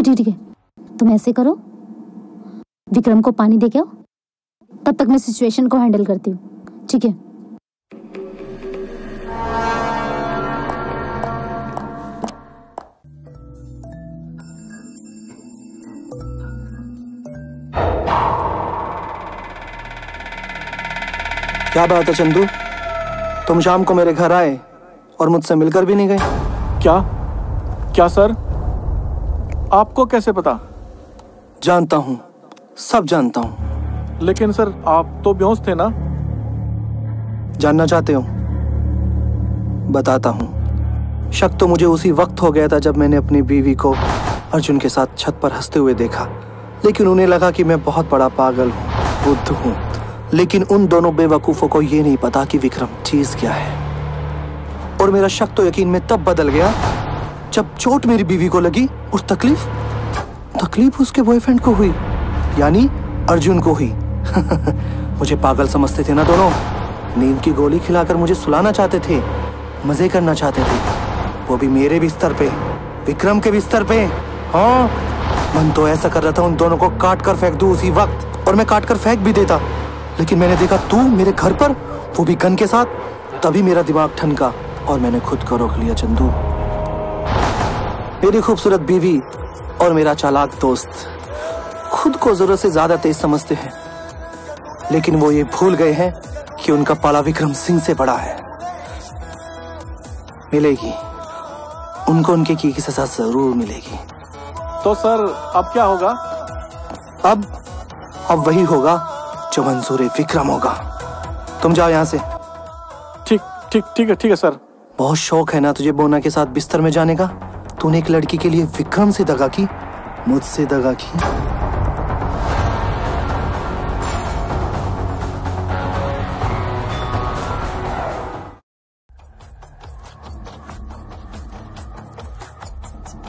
ठीक है, तुम ऐसे करो, विक्रम को पानी दे के आओ, तब तक मैं सिचुएशन को हैंडल करती हूँ। ठीक है? क्या बात है चंदू, तुम शाम को मेरे घर आए और मुझसे मिलकर भी नहीं गए? क्या क्या सर, आपको कैसे पता? जानता हूं, सब जानता हूं। लेकिन सर आप तो बेहोश थे ना? जानना चाहते हो? बताता हूं। शक तो मुझे उसी वक्त हो गया था जब मैंने अपनी बीवी को अर्जुन के साथ छत पर हंसते हुए देखा, लेकिन उन्हें लगा कि मैं बहुत बड़ा पागल हूं, बुद्ध हूं। लेकिन उन दोनों बेवकूफों को ये नहीं पता कि विक्रम चीज क्या है। और मेरा शक तो यकीन में तब बदल गया जब चोट मेरी बीवी को लगी और तकलीफ उसके बॉयफ्रेंड को हुई, यानी अर्जुन को हुई। मुझे पागल समझते थे ना दोनों, नींद की गोली खिलाकर मुझे सुलाना चाहते थे, मजे करना चाहते थे, वो भी मेरे बिस्तर पे, विक्रम के बिस्तर पे। हाँ, मन तो ऐसा कर रहा था उन दोनों को काट कर फेंक दूं उसी वक्त, और मैं काट कर फेंक भी देता, लेकिन मैंने देखा तू मेरे घर पर, वो भी गन के साथ। तभी मेरा दिमाग ठनका और मैंने खुद को रोक लिया चंदू। मेरी खूबसूरत बीवी और मेरा चालाक दोस्त खुद को जरूरत से ज्यादा तेज समझते हैं, लेकिन वो ये भूल गए हैं कि उनका पाला विक्रम सिंह से बड़ा है। मिलेगी उनको, उनके की सजा जरूर मिलेगी। तो सर अब क्या होगा? अब वही होगा जो मंजूर विक्रम होगा। तुम जाओ यहाँ से। ठीक है सर। बहुत शौक है ना तुझे बोना के साथ बिस्तर में जाने का? तूने एक लड़की के लिए विक्रम से दगा की, मुझसे दगा की।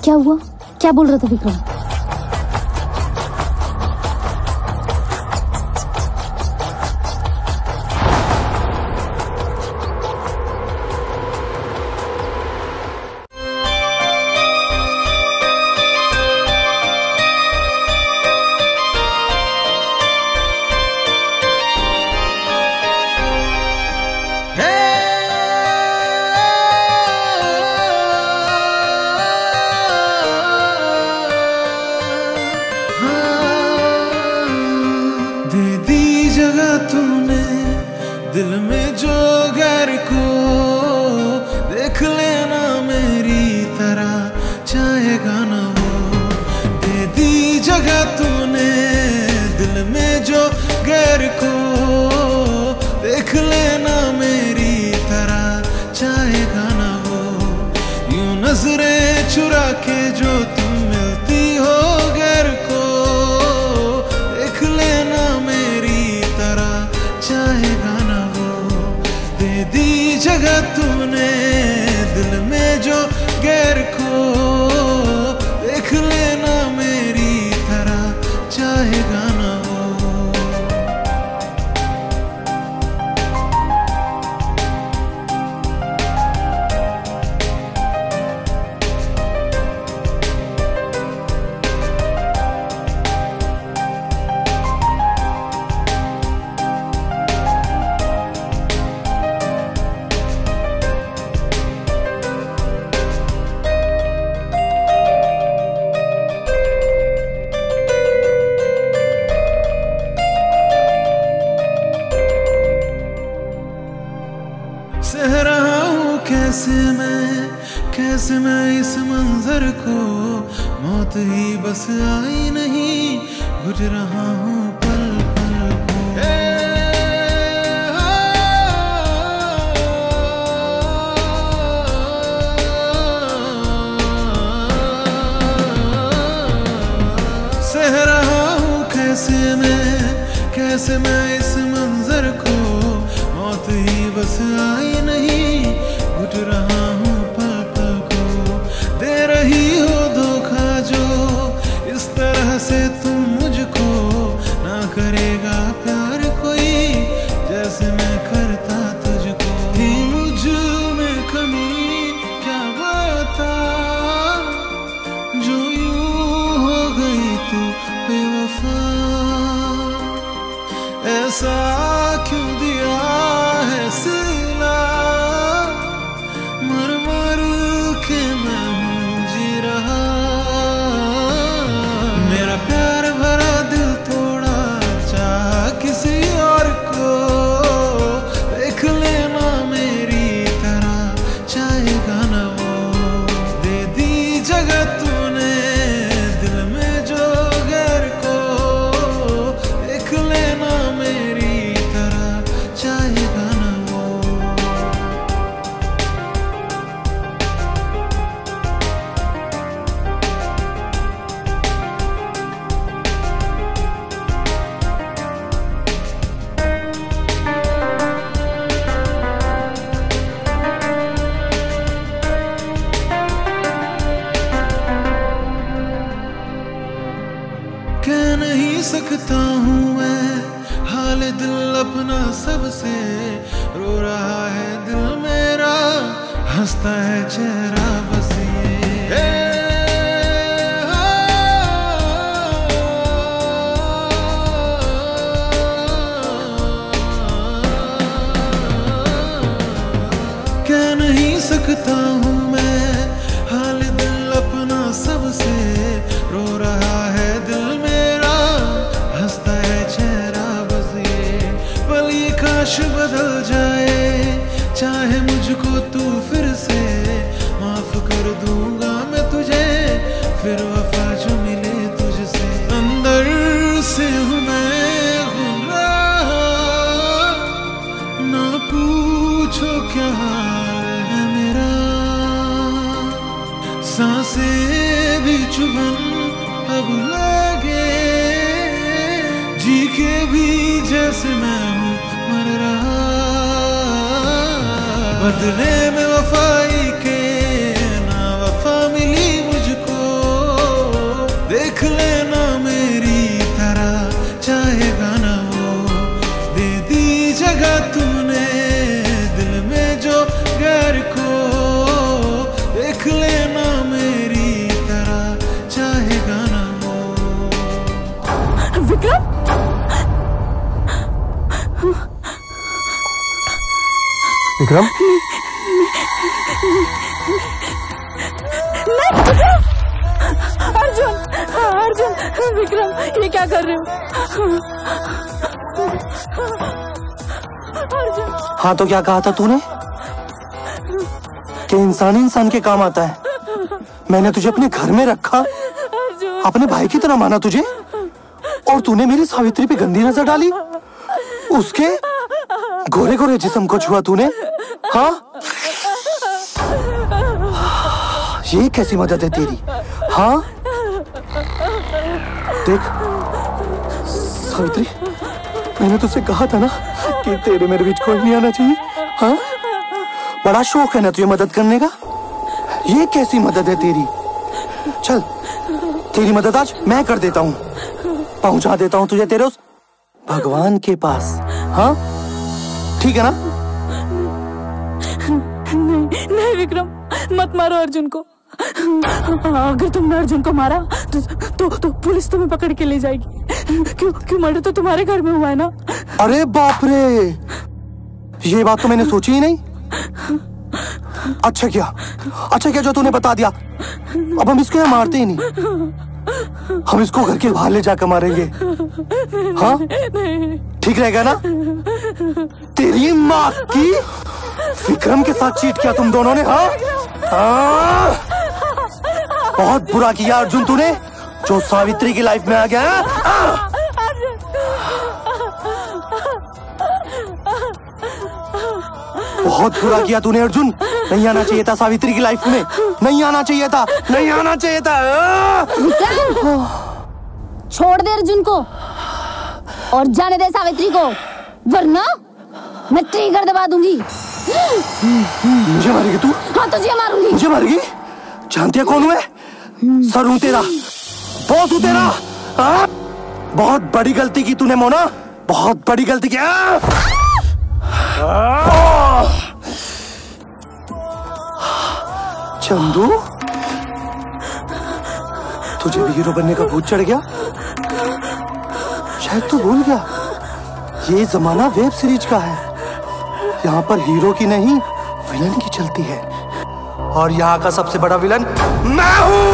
क्या हुआ? क्या बोल रहा था विक्रम? दिल में जो गैर को देख लेना मेरी तरह, चाहेगा ना वो। दे दी जगह तूने दिल में जो गैर को देख लेना मेरी तरह, चाहेगा ना वो। यूं नजरें चुरा के जो तुम मिलती हो गैर को, देख लेना मेरी तरह, चाहेगा ना वो। दे दी जगह तूने दिल में जो गैर को देख लेना मेरी तरह, चाहेगा ना वो। सह रहा हूँ कैसे मैं इस मंजर को, मौत ही बस आई नहीं, गुजर रहा हूँ पल पल को। सह रहा हूँ कैसे मैं इस मंजर को, मौत मौत ही बस आई नहीं, घुट रहा हूँ पल पल को, दे रही हो धोखा जो इस तरह से तुम मुझको, ना करेगा प्यार कोई जैसे मैं करता तुझको। थी मुझ में कमी क्या बता, जो यूं हो गई तू बेवफा, ऐसा क्यों दिया है सिला, मर मर के मैं हूँ जी रहा। मेरा प्यार भरा दिल तोड़ा चाह किसी और को, देख लेना मेरी तरह चाहेगा ना वो, दे दी जगह तूने दिल में जो गैर को, देख लेना मेरी तरह चाहेगा ना वो। कह नहीं सकता हूँ मैं हाल दिल अपना सबसे, रो रहा है दिल मेरा, हंसता है चेहरा बस ये। कह नहीं सकता हूँ मैं हाल दिल अपना सबसे, रो रहा है दिल मेरा, हंसता है चेहरा बस ये। पल ये काश बदल जाए, चाहे मुझको तू फिर से, माफ कर दूंगा मैं तुझे, फिर वफा जो मिले तुझसे। अंदर से हूँ मैं गुमराह, ना पूछो क्या हाल है मेरा, सांसें भी चुभन अब लगे, जी के भी जैसे मैं हूँ मर रहा। बदले में वफाई के ना वफा मिली मुझको, देख लेना मेरी तरह चाहेगा ना वो, दे दी जगह तूने दिल में जो गैर को, देख लेना मेरी तरह चाहेगा ना वो। विक्रम, विक्रम, अर्जुन, अर्जुन, विक्रम ये क्या कर रहे हो? अर्जुन। हाँ तो क्या कहा था तूने कि इंसान इंसान के काम आता है? मैंने तुझे अपने घर में रखा, अपने भाई की तरह माना तुझे, और तूने मेरी सावित्री पे गंदी नजर डाली, उसके गोरे गोरे जिस्म को छुआ तूने। हाँ, ये कैसी मदद है तेरी? हाँ देख सावित्री, मैंने तुझसे कहा था ना कि तेरे मेरे बीच कोई नहीं आना चाहिए। हाँ, बड़ा शौक है ना तुझे मदद करने का, ये कैसी मदद है तेरी? चल तेरी मदद आज मैं कर देता हूँ, पहुंचा देता हूँ तुझे तेरे उस भगवान के पास। हाँ ठीक है ना? नहीं विक्रम, मत मारो अर्जुन को। अगर तुमने अर्जुन को मारा तो पुलिस तुम्हें पकड़ के ले जाएगी। क्यों मर्डर तो तुम्हारे घर में हुआ है ना? अरे बाप रे, ये बात तो मैंने सोची ही नहीं। अच्छा क्या जो तूने बता दिया। अब हम इसको यहाँ मारते ही नहीं, हम इसको घर के बाहर ले जाकर मारेंगे। हाँ ठीक रहेगा ना? तेरी माँ की, विक्रम के साथ चीट किया तुम दोनों ने। हाँ बहुत बुरा किया अर्जुन तूने, जो सावित्री की लाइफ में आ गया। बहुत बुरा किया तूने अर्जुन, नहीं आना चाहिए था सावित्री की लाइफ में, नहीं आना चाहिए था, नहीं आना चाहिए था। छोड़ दे अर्जुन को और जाने दे सावित्री को, वरना मैं ट्रिगर दबा दूंगी। मुझे मारेगी तू? हाँ तुझे मारूंगी। मुझे मारेगी? जानती है कौन हूँ मैं? सर हूँ तेरा, बॉस हूँ तेरा। बहुत बड़ी गलती की तूने मोना, बहुत बड़ी गलती की। चंदू, तुझे भी हीरो बनने का भूत चढ़ गया? शायद तू भूल गया, ये जमाना वेब सीरीज का है। यहाँ पर हीरो की नहीं, विलन की चलती है। और यहाँ का सबसे बड़ा विलन मैं हूँ।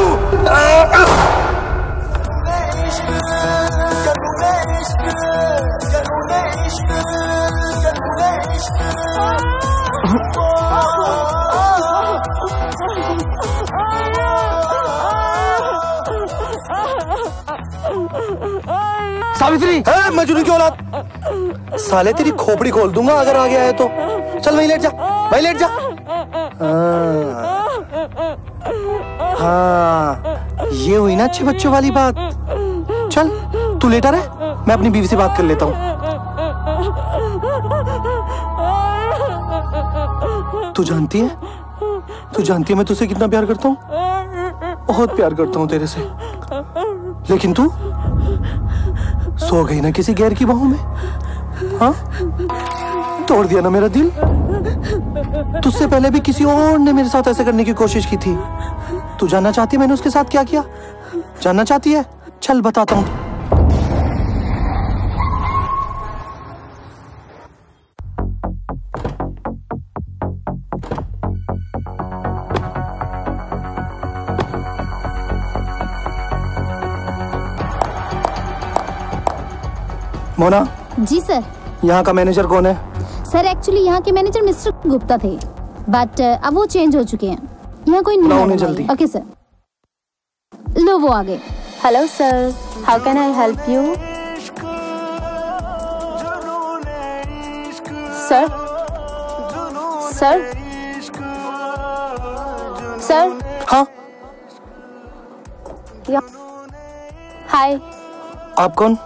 सावित्री, है मजनू की औलाद। साले तेरी खोपड़ी खोल दूंगा अगर आ गया है तो। चल वहीं लेट जा, वहीं लेट जा। हाँ, ये हुई ना अच्छे बच्चों वाली बात। चल तू लेटा रहे, मैं अपनी बीवी से बात कर लेता हूँ। तू जानती है मैं तुझसे कितना प्यार करता हूँ? बहुत प्यार करता हूँ तेरे से। लेकिन तू सो गई ना किसी गैर की बाहों में। हाँ, तोड़ दिया ना मेरा दिल। तुझसे पहले भी किसी और ने मेरे साथ ऐसे करने की कोशिश की थी। तू जानना चाहती है मैंने उसके साथ क्या किया? जानना चाहती है? चल बताता हूँ। मोना। जी सर। यहाँ का मैनेजर कौन है? सर एक्चुअली यहाँ के मैनेजर मिस्टर गुप्ता थे, बट अब वो चेंज हो चुके हैं। यहाँ कोई नहीं। जल्दी। Okay sir. लो वो आ गए। Hello sir, how can I help you? Sir sir sir. हाँ। हाय। आप कौन?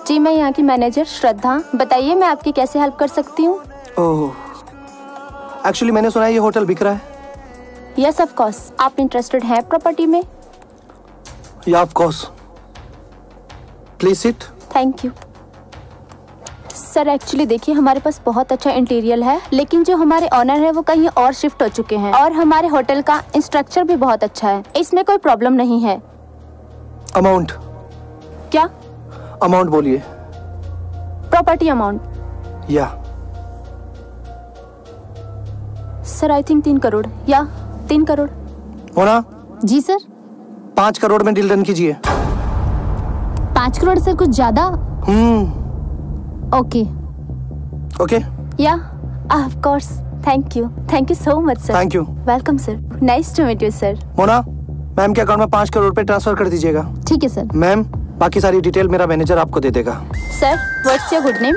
जी मैं यहाँ की मैनेजर श्रद्धा। बताइए मैं आपकी कैसे हेल्प कर सकती हूँ? ओह, एक्चुअली मैंने सुना है ये होटल बिक रहा है। Yes of course. आप इंटरेस्टेड हैं प्रॉपर्टी में? या of course. Please sit. Thank you. Sir actually देखिए हमारे पास बहुत अच्छा इंटीरियर है, लेकिन जो हमारे ऑनर है वो कहीं और शिफ्ट हो चुके हैं और हमारे होटल का स्ट्रक्चर भी बहुत अच्छा है, इसमें कोई प्रॉब्लम नहीं है। अमाउंट? क्या अमाउंट बोलिए। Property amount? Yeah sir I think 3 crore या 3 करोड़। मोना। जी सर। 5 करोड़ में डील डन कीजिए। 5 करोड़ सर कुछ ज्यादा? Okay okay. Yeah of course. Thank you so much sir. Thank you. Welcome sir. Nice to meet you sir. Mona, ma'am के account में 5 करोड़ रुपए transfer कर दीजिएगा। ठीक है सर। मैम बाकी सारी डिटेल मेरा मैनेजर आपको दे देगा। Sir what's your good name?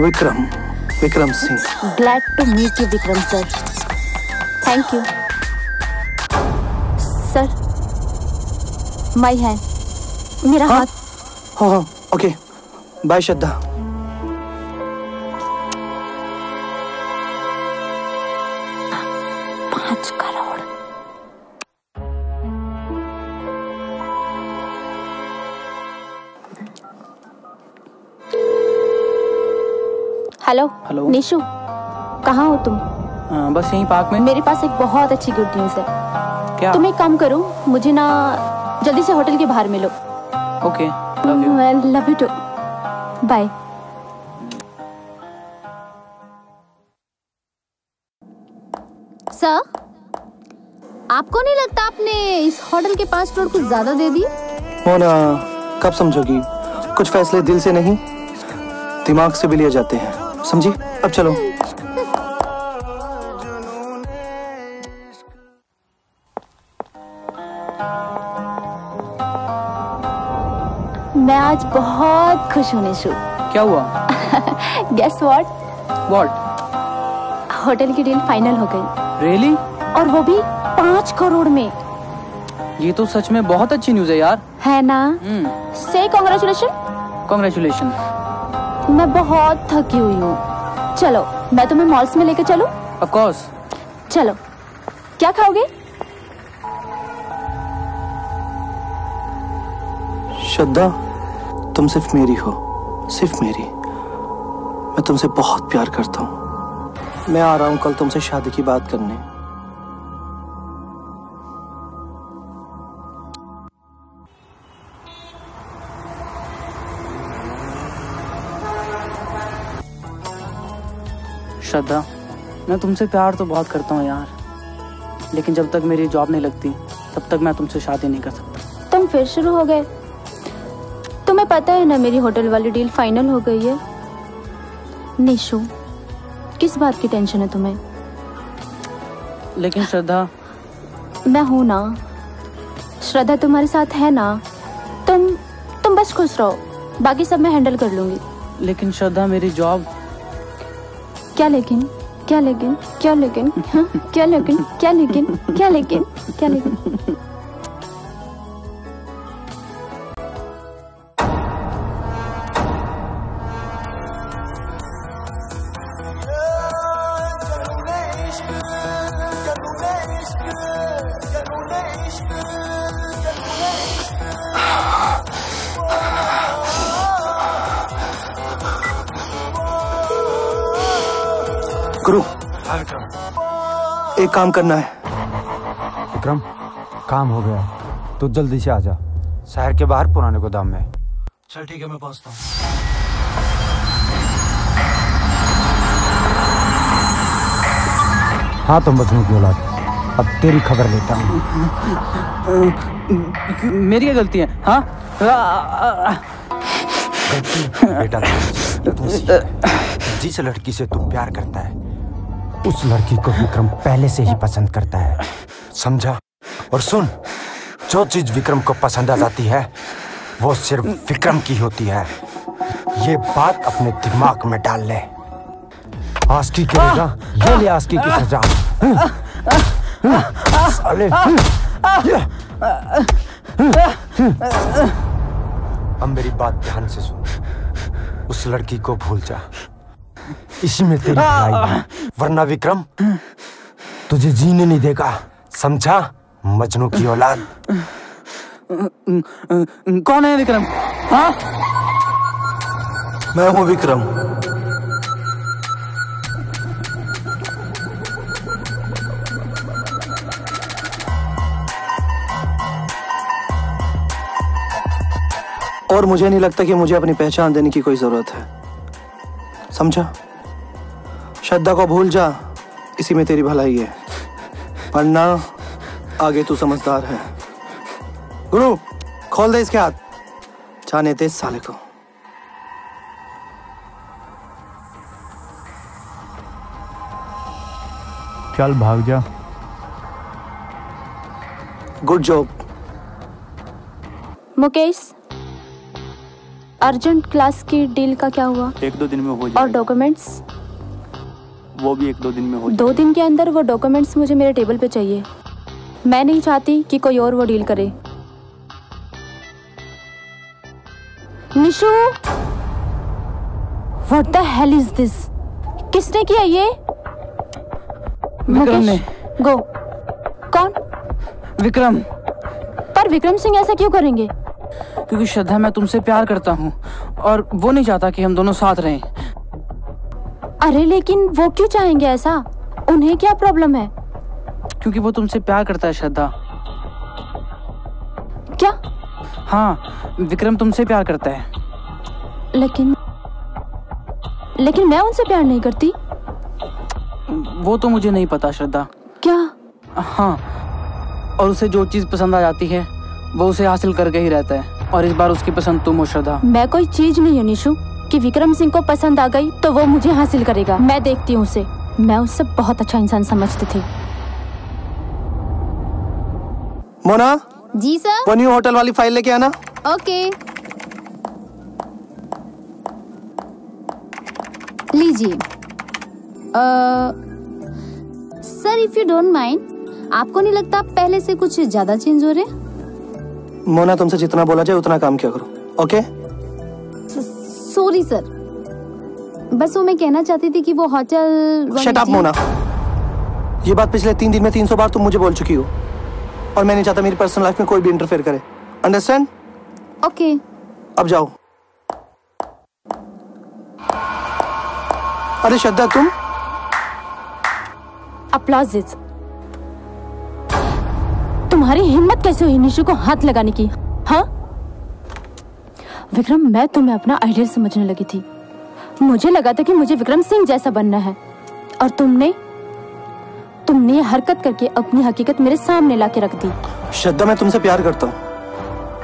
Vikram Singh. Glad to meet you Vikram sir. Thank you sir. My hand, मेरा हाथ। हाँ okay. Bye Shraddha. Hello. Hello Nishu, कहाँ हो तुम? बस यहीं पार्क में। मेरे पास एक बहुत अच्छी गुड न्यूज़ है। क्या? तुम एक काम करो, मुझे ना जल्दी से होटल के बाहर मिलो। Okay, love you. I love you too. Bye. Sir, आपको नहीं लगता आपने इस होटल के 5 करोड़ कुछ ज्यादा दे दी? मोना, कब समझोगी? कुछ फैसले दिल से नहीं दिमाग से भी लिए जाते हैं, समझी? अब चलो। मैं आज बहुत खुश हूँ निशु। क्या हुआ? Guess what? व्हाट? होटल की डील फाइनल हो गई। रियली? और वो भी 5 करोड़ में। ये तो सच में बहुत अच्छी न्यूज़ है यार। है ना? से कांग्रेचुलेशन। कांग्रेचुलेशन। मैं बहुत थकी हुई हूँ, चलो मैं तुम्हें मॉल्स में लेके चलूं? Of course. चलो। क्या खाओगे? श्रद्धा, तुम सिर्फ मेरी हो, सिर्फ मेरी। मैं तुमसे बहुत प्यार करता हूँ। मैं आ रहा हूँ कल तुमसे शादी की बात करने। श्रद्धा, मैं तुमसे प्यार तो बहुत करता हूँ यार, लेकिन जब तक मेरी जॉब नहीं लगती तब तक मैं तुमसे शादी नहीं कर सकता। तुम फिर शुरू हो गए। तुम्हें पता है ना मेरी होटल वाली डील फाइनल हो गई है। निशु, किस बात की टेंशन है तुम्हें? लेकिन श्रद्धा, मैं हूं ना। श्रद्धा तुम्हारे साथ है ना। तुम बस खुश रहो, बाकी सब मैं हैंडल कर लूंगी। लेकिन श्रद्धा, मेरी जॉब। क्या लेकिन? क्या लेकिन? क्या लेकिन? हाँ? क्या लेकिन? क्या लेकिन? क्या लेकिन? क्या लेकिन? गुरु, एक काम करना है। विक्रम, काम हो गया, तो जल्दी से आ जा। शहर के बाहर पुराने गोदाम में। चल ठीक है, मैं पहुंचता हूँ। हाँ तो मजनू की औलाद, अब तेरी खबर लेता हूँ। मेरी क्या गलती है? हाँ बेटा, जिस लड़की से तू प्यार करता है उस लड़की को विक्रम पहले से ही पसंद करता है, समझा? और सुन, जो चीज विक्रम को पसंद आ जाती है वो सिर्फ विक्रम की होती है। ये बात अपने दिमाग में डाल ले। आस्की करेगा, ये ले आस्की की सजा। साले। अब मेरी बात ध्यान से सुन, उस लड़की को भूल जा, इसी में तेरी भलाई है, वरना विक्रम तुझे जीने नहीं देगा, समझा? मजनू की औलाद। कौन है विक्रम? हाँ? मैं हूँ विक्रम। और मुझे नहीं लगता कि मुझे अपनी पहचान देने की कोई जरूरत है, समझा? श्रद्धा को भूल जा, इसी में तेरी भलाई है, वरना आगे तू समझदार है। गुरु, खोल दे इसके हाथ, जाने दे इस साले को। चल भाग जा। Good job. Mukesh, urgent class की डील का क्या हुआ? 1-2 दिन में हो जाएगा। और डॉक्यूमेंट्स? वो भी 1-2 दिन में हो जाएगा। 2 दिन के अंदर वो डॉक्यूमेंट्स मुझे मेरे टेबल पे चाहिए। मैं नहीं चाहती कि कोई और वो डील करे। Nishu, what the hell is this? किसने किया ये? विक्रम ने। गो। कौन? विक्रम। पर विक्रम सिंह ऐसा क्यों करेंगे? क्योंकि श्रद्धा, मैं तुमसे प्यार करता हूँ और वो नहीं चाहता कि हम दोनों साथ रहें। अरे लेकिन वो क्यों चाहेंगे ऐसा? उन्हें क्या प्रॉब्लम है? क्योंकि वो तुमसे प्यार करता है श्रद्धा। क्या? हाँ, विक्रम तुमसे प्यार करता है। लेकिन मैं उनसे प्यार नहीं करती। वो तो मुझे नहीं पता श्रद्धा। क्या? हाँ, और उसे जो चीज पसंद आ जाती है वो उसे हासिल करके ही रहता है, और इस बार उसकी पसंद तुम हो श्रद्धा। मैं कोई चीज नहीं हूँ निशु कि विक्रम सिंह को पसंद आ गई तो वो मुझे हासिल करेगा। मैं देखती हूँ उसे। मैं उससे बहुत अच्छा इंसान समझती थी। मोना। जी सर। वो न्यू होटल वाली फाइल लेके आना। ओके। लीजिए। Sir, if you don't mind, आपको नहीं लगता आप पहले से कुछ ज्यादा चेंज हो रहे? मोना, तुमसे जितना बोला जाए उतना काम किया करो, ओके? सॉरी सर, बस वो मैं कहना चाहती थी कि वो होटल। शट अप मोना, ये बात पिछले 3 दिन में 300 बार तुम मुझे बोल चुकी हो और मैं नहीं चाहता मेरी पर्सनल लाइफ में कोई भी इंटरफेयर करे। अंडरस्टैंड? ओके। अब जाओ। अरे श्रद्धा तुम? अप्लॉजिज। तुम्हारी हिम्मत कैसे हुई निशु को हाथ लगाने की? हाँ विक्रम, मैं तुम्हें अपना आइडियल समझने लगी थी। मुझे लगा था कि मुझे विक्रम सिंह जैसा बनना है और तुमने ये हरकत करके अपनी हकीकत मेरे सामने लाके रख दी। श्रद्धा, मैं तुमसे प्यार करता हूँ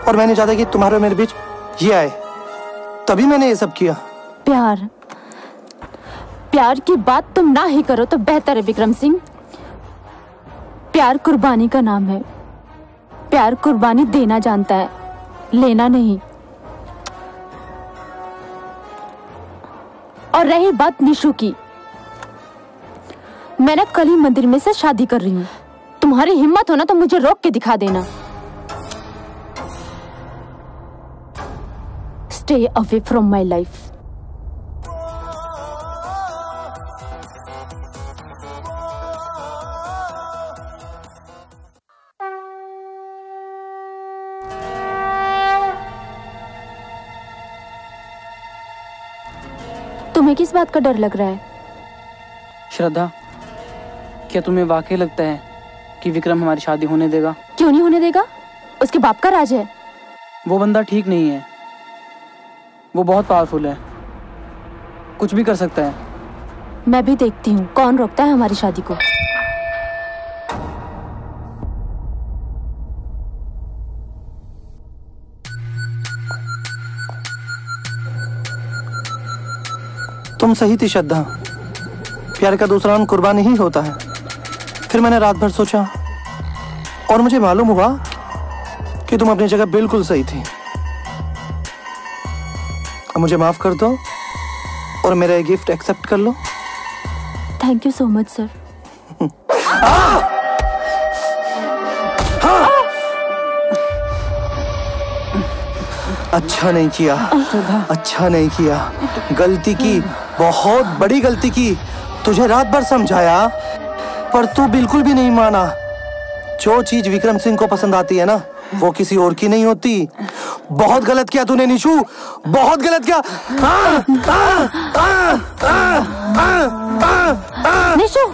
और मैं नहीं चाहता कि तुम्हारे और मेरे बीच ये आए, तभी मैंने ये सब किया। प्यार की बात तुम ना ही करो तो बेहतर है विक्रम सिंह। प्यार कुर्बानी का नाम है। प्यार कुर्बानी देना जानता है, लेना नहीं। और रही बात निशु की, मैं ना कल ही मंदिर में से शादी कर रही हूँ। तुम्हारी हिम्मत हो ना तो मुझे रोक के दिखा देना। Stay away from my life. तुम्हें किस बात का डर लग रहा है? श्रद्धा, क्या तुम्हें वाकई लगता है कि विक्रम हमारी शादी होने देगा? क्यों नहीं होने देगा? उसके बाप का राज है। वो बंदा ठीक नहीं है, वो बहुत पावरफुल है, कुछ भी कर सकता है। मैं भी देखती हूँ कौन रोकता है हमारी शादी को। तुम सही थी श्रद्धा, प्यार का दूसरा नाम कुर्बानी ही होता है। फिर मैंने रात भर सोचा और मुझे मालूम हुआ कि तुम अपनी जगह बिल्कुल सही थी। अब मुझे माफ कर दो और मेरा ये गिफ्ट एक्सेप्ट कर लो। Thank you so much sir. अच्छा नहीं किया, अच्छा नहीं किया, गलती की, बहुत बड़ी गलती की। तुझे रात भर समझाया पर तू बिल्कुल भी नहीं माना। जो चीज विक्रम सिंह को पसंद आती है ना, वो किसी और की नहीं होती। बहुत गलत किया तूने निशु, बहुत गलत किया। निशु,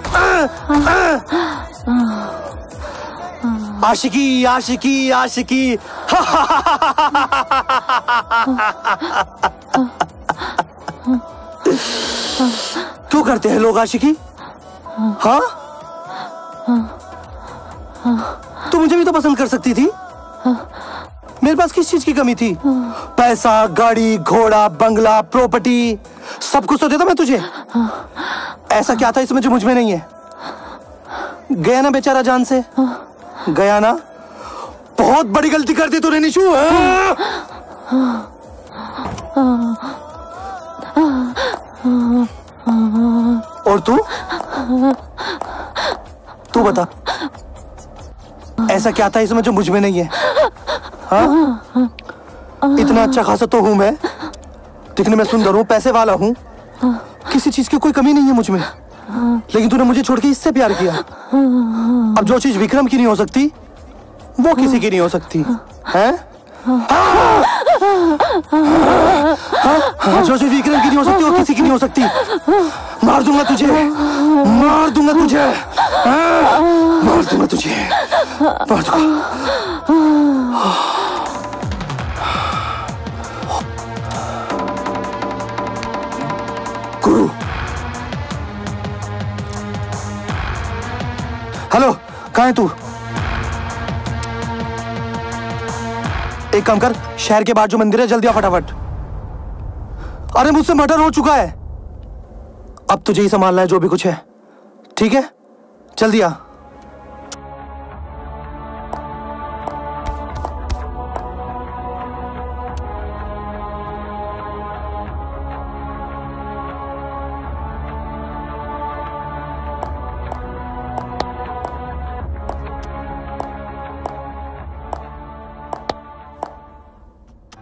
आशिकी आशिकी आशिकी। क्यों करते हैं लोग आशिकी? हाँ, तू मुझे भी तो पसंद कर सकती थी। मेरे पास किस चीज की कमी थी? पैसा, गाड़ी, घोड़ा, बंगला, प्रॉपर्टी, सब कुछ तो देता मैं तुझे। ऐसा क्या था इसमें जो मुझ में नहीं है? गया ना बेचारा जान से, गया ना। बहुत बड़ी गलती कर दी तूने निशु। और तू बता, ऐसा क्या था इसमें जो मुझ में नहीं है? हाँ? इतना अच्छा खासा तो हूं मैं, दिखने में सुंदर हूं, पैसे वाला हूं, किसी चीज की कोई कमी नहीं है मुझ में। लेकिन तूने मुझे छोड़ के इससे प्यार किया। अब जो चीज विक्रम की नहीं हो सकती वो किसी की नहीं हो सकती है। जो चीज विक्रम की नहीं हो सकती वो किसी की नहीं हो सकती। मार दूंगा तुझे, मार दूंगा तुझे, मार दूंगा तुझे, मार दूंगा। गुरु, हेलो, कहाँ है तू? एक काम कर, शहर के बाहर जो मंदिर है जल्दी आ फटाफट। अरे मुझसे मर्डर हो चुका है, अब तुझे ही संभालना है जो भी कुछ है, ठीक है? जल्दी आ।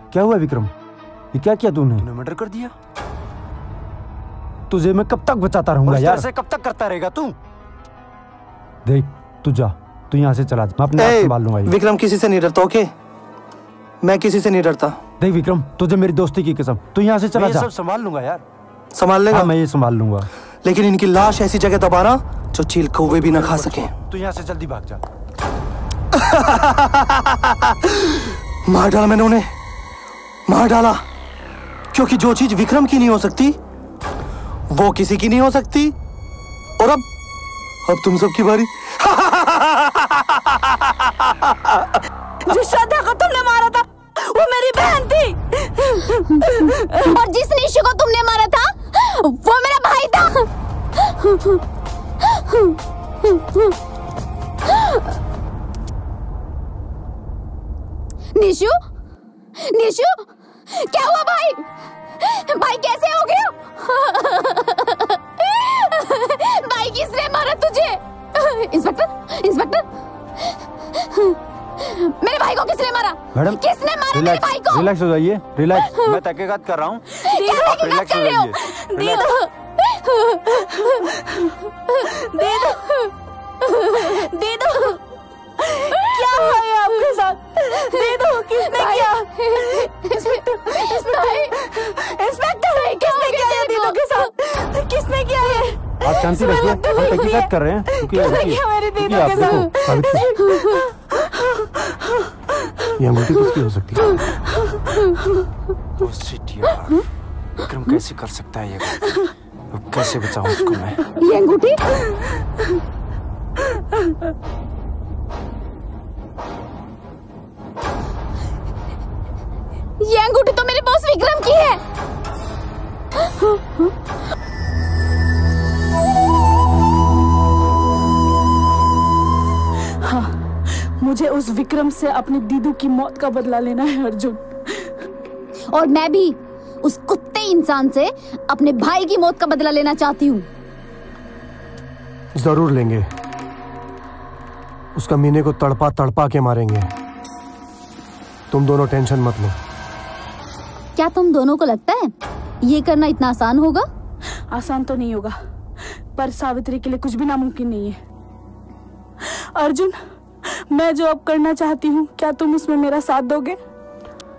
क्या हुआ विक्रम? ये क्या किया तूने? मर्डर कर दिया। तुझे मैं कब तक बचाता रहूंगा यार? ऐसे कब तक करता रहेगा तू? देख तू जा, तू यहाँ से चला जा, मैं अपने आप संभाल लूंगा। विक्रम किसी से नहीं डरता, ओके? मैं किसी से नहीं डरता। देख विक्रम, तुझे मेरी दोस्ती की कसम, तू यहाँ से चला जा। सब संभाल लूंगा यार। संभाल लेगा? हाँ, मैं ये संभाल लूंगा। लेकिन इनकी लाश ऐसी जगह दबाना जो चील कौवे भी ना खा सके। तू यहाँ से जल्दी भाग जा। मार डाला मैंने उन्हें, मार डाला, क्योंकि जो चीज विक्रम की नहीं हो सकती वो किसी की नहीं हो सकती। और अब तुम सबकी बारी। जिस श्रद्धा को तुमने मारा था वो मेरी बहन थी। और जिस निशु को तुमने मारा था वो मेरा भाई था। निशु, निशु, क्या हुआ भाई? भाई कैसे हो गया? भाई किसने मारा तुझे? इंस्पेक्टर, इंस्पेक्टर, मेरे भाई को किसने मारा? मैडम, किसने मारा मेरे भाई को? रिलैक्स हो जाइए, रिलैक्स। मैं तहकीकात कर रहा हूँ। क्या तहकीकात कर रहे हो? दे दो, दे दो, दे दो। क्या हुआ है आपके साथ? दे दो, किसने किया? इंस्पेक्टर, इंस्पेक्टर, किसने किया ये दीदों के साथ? किसने किया ये? आप शांति रखिए, हम तहकीकात कर रहे हैं। किसने किया मेरे दीदों के साथ? ये अंगूठी किसकी हो सकती है? ओ शिट यार, विक्रम कैसे कर सकता है ये? अब कैसे बचाऊं उसको मैं? ये अंगूठी? ये अंगूठी तो मेरे बॉस विक्रम की है। हाँ, मुझे उस विक्रम से अपनी दीदू की मौत का बदला लेना है अर्जुन। और मैं भी उस कुत्ते इंसान से अपने भाई की मौत का बदला लेना चाहती हूँ। जरूर लेंगे। उसका मीने को तड़पा तड़पा के मारेंगे। तुम दोनों टेंशन मत लो। क्या तुम दोनों को लगता है ये करना इतना आसान होगा? आसान तो नहीं होगा, पर सावित्री के लिए कुछ भी नामुमकिन नहीं है। अर्जुन, मैं जो अब करना चाहती हूँ, क्या तुम उसमें मेरा साथ दोगे?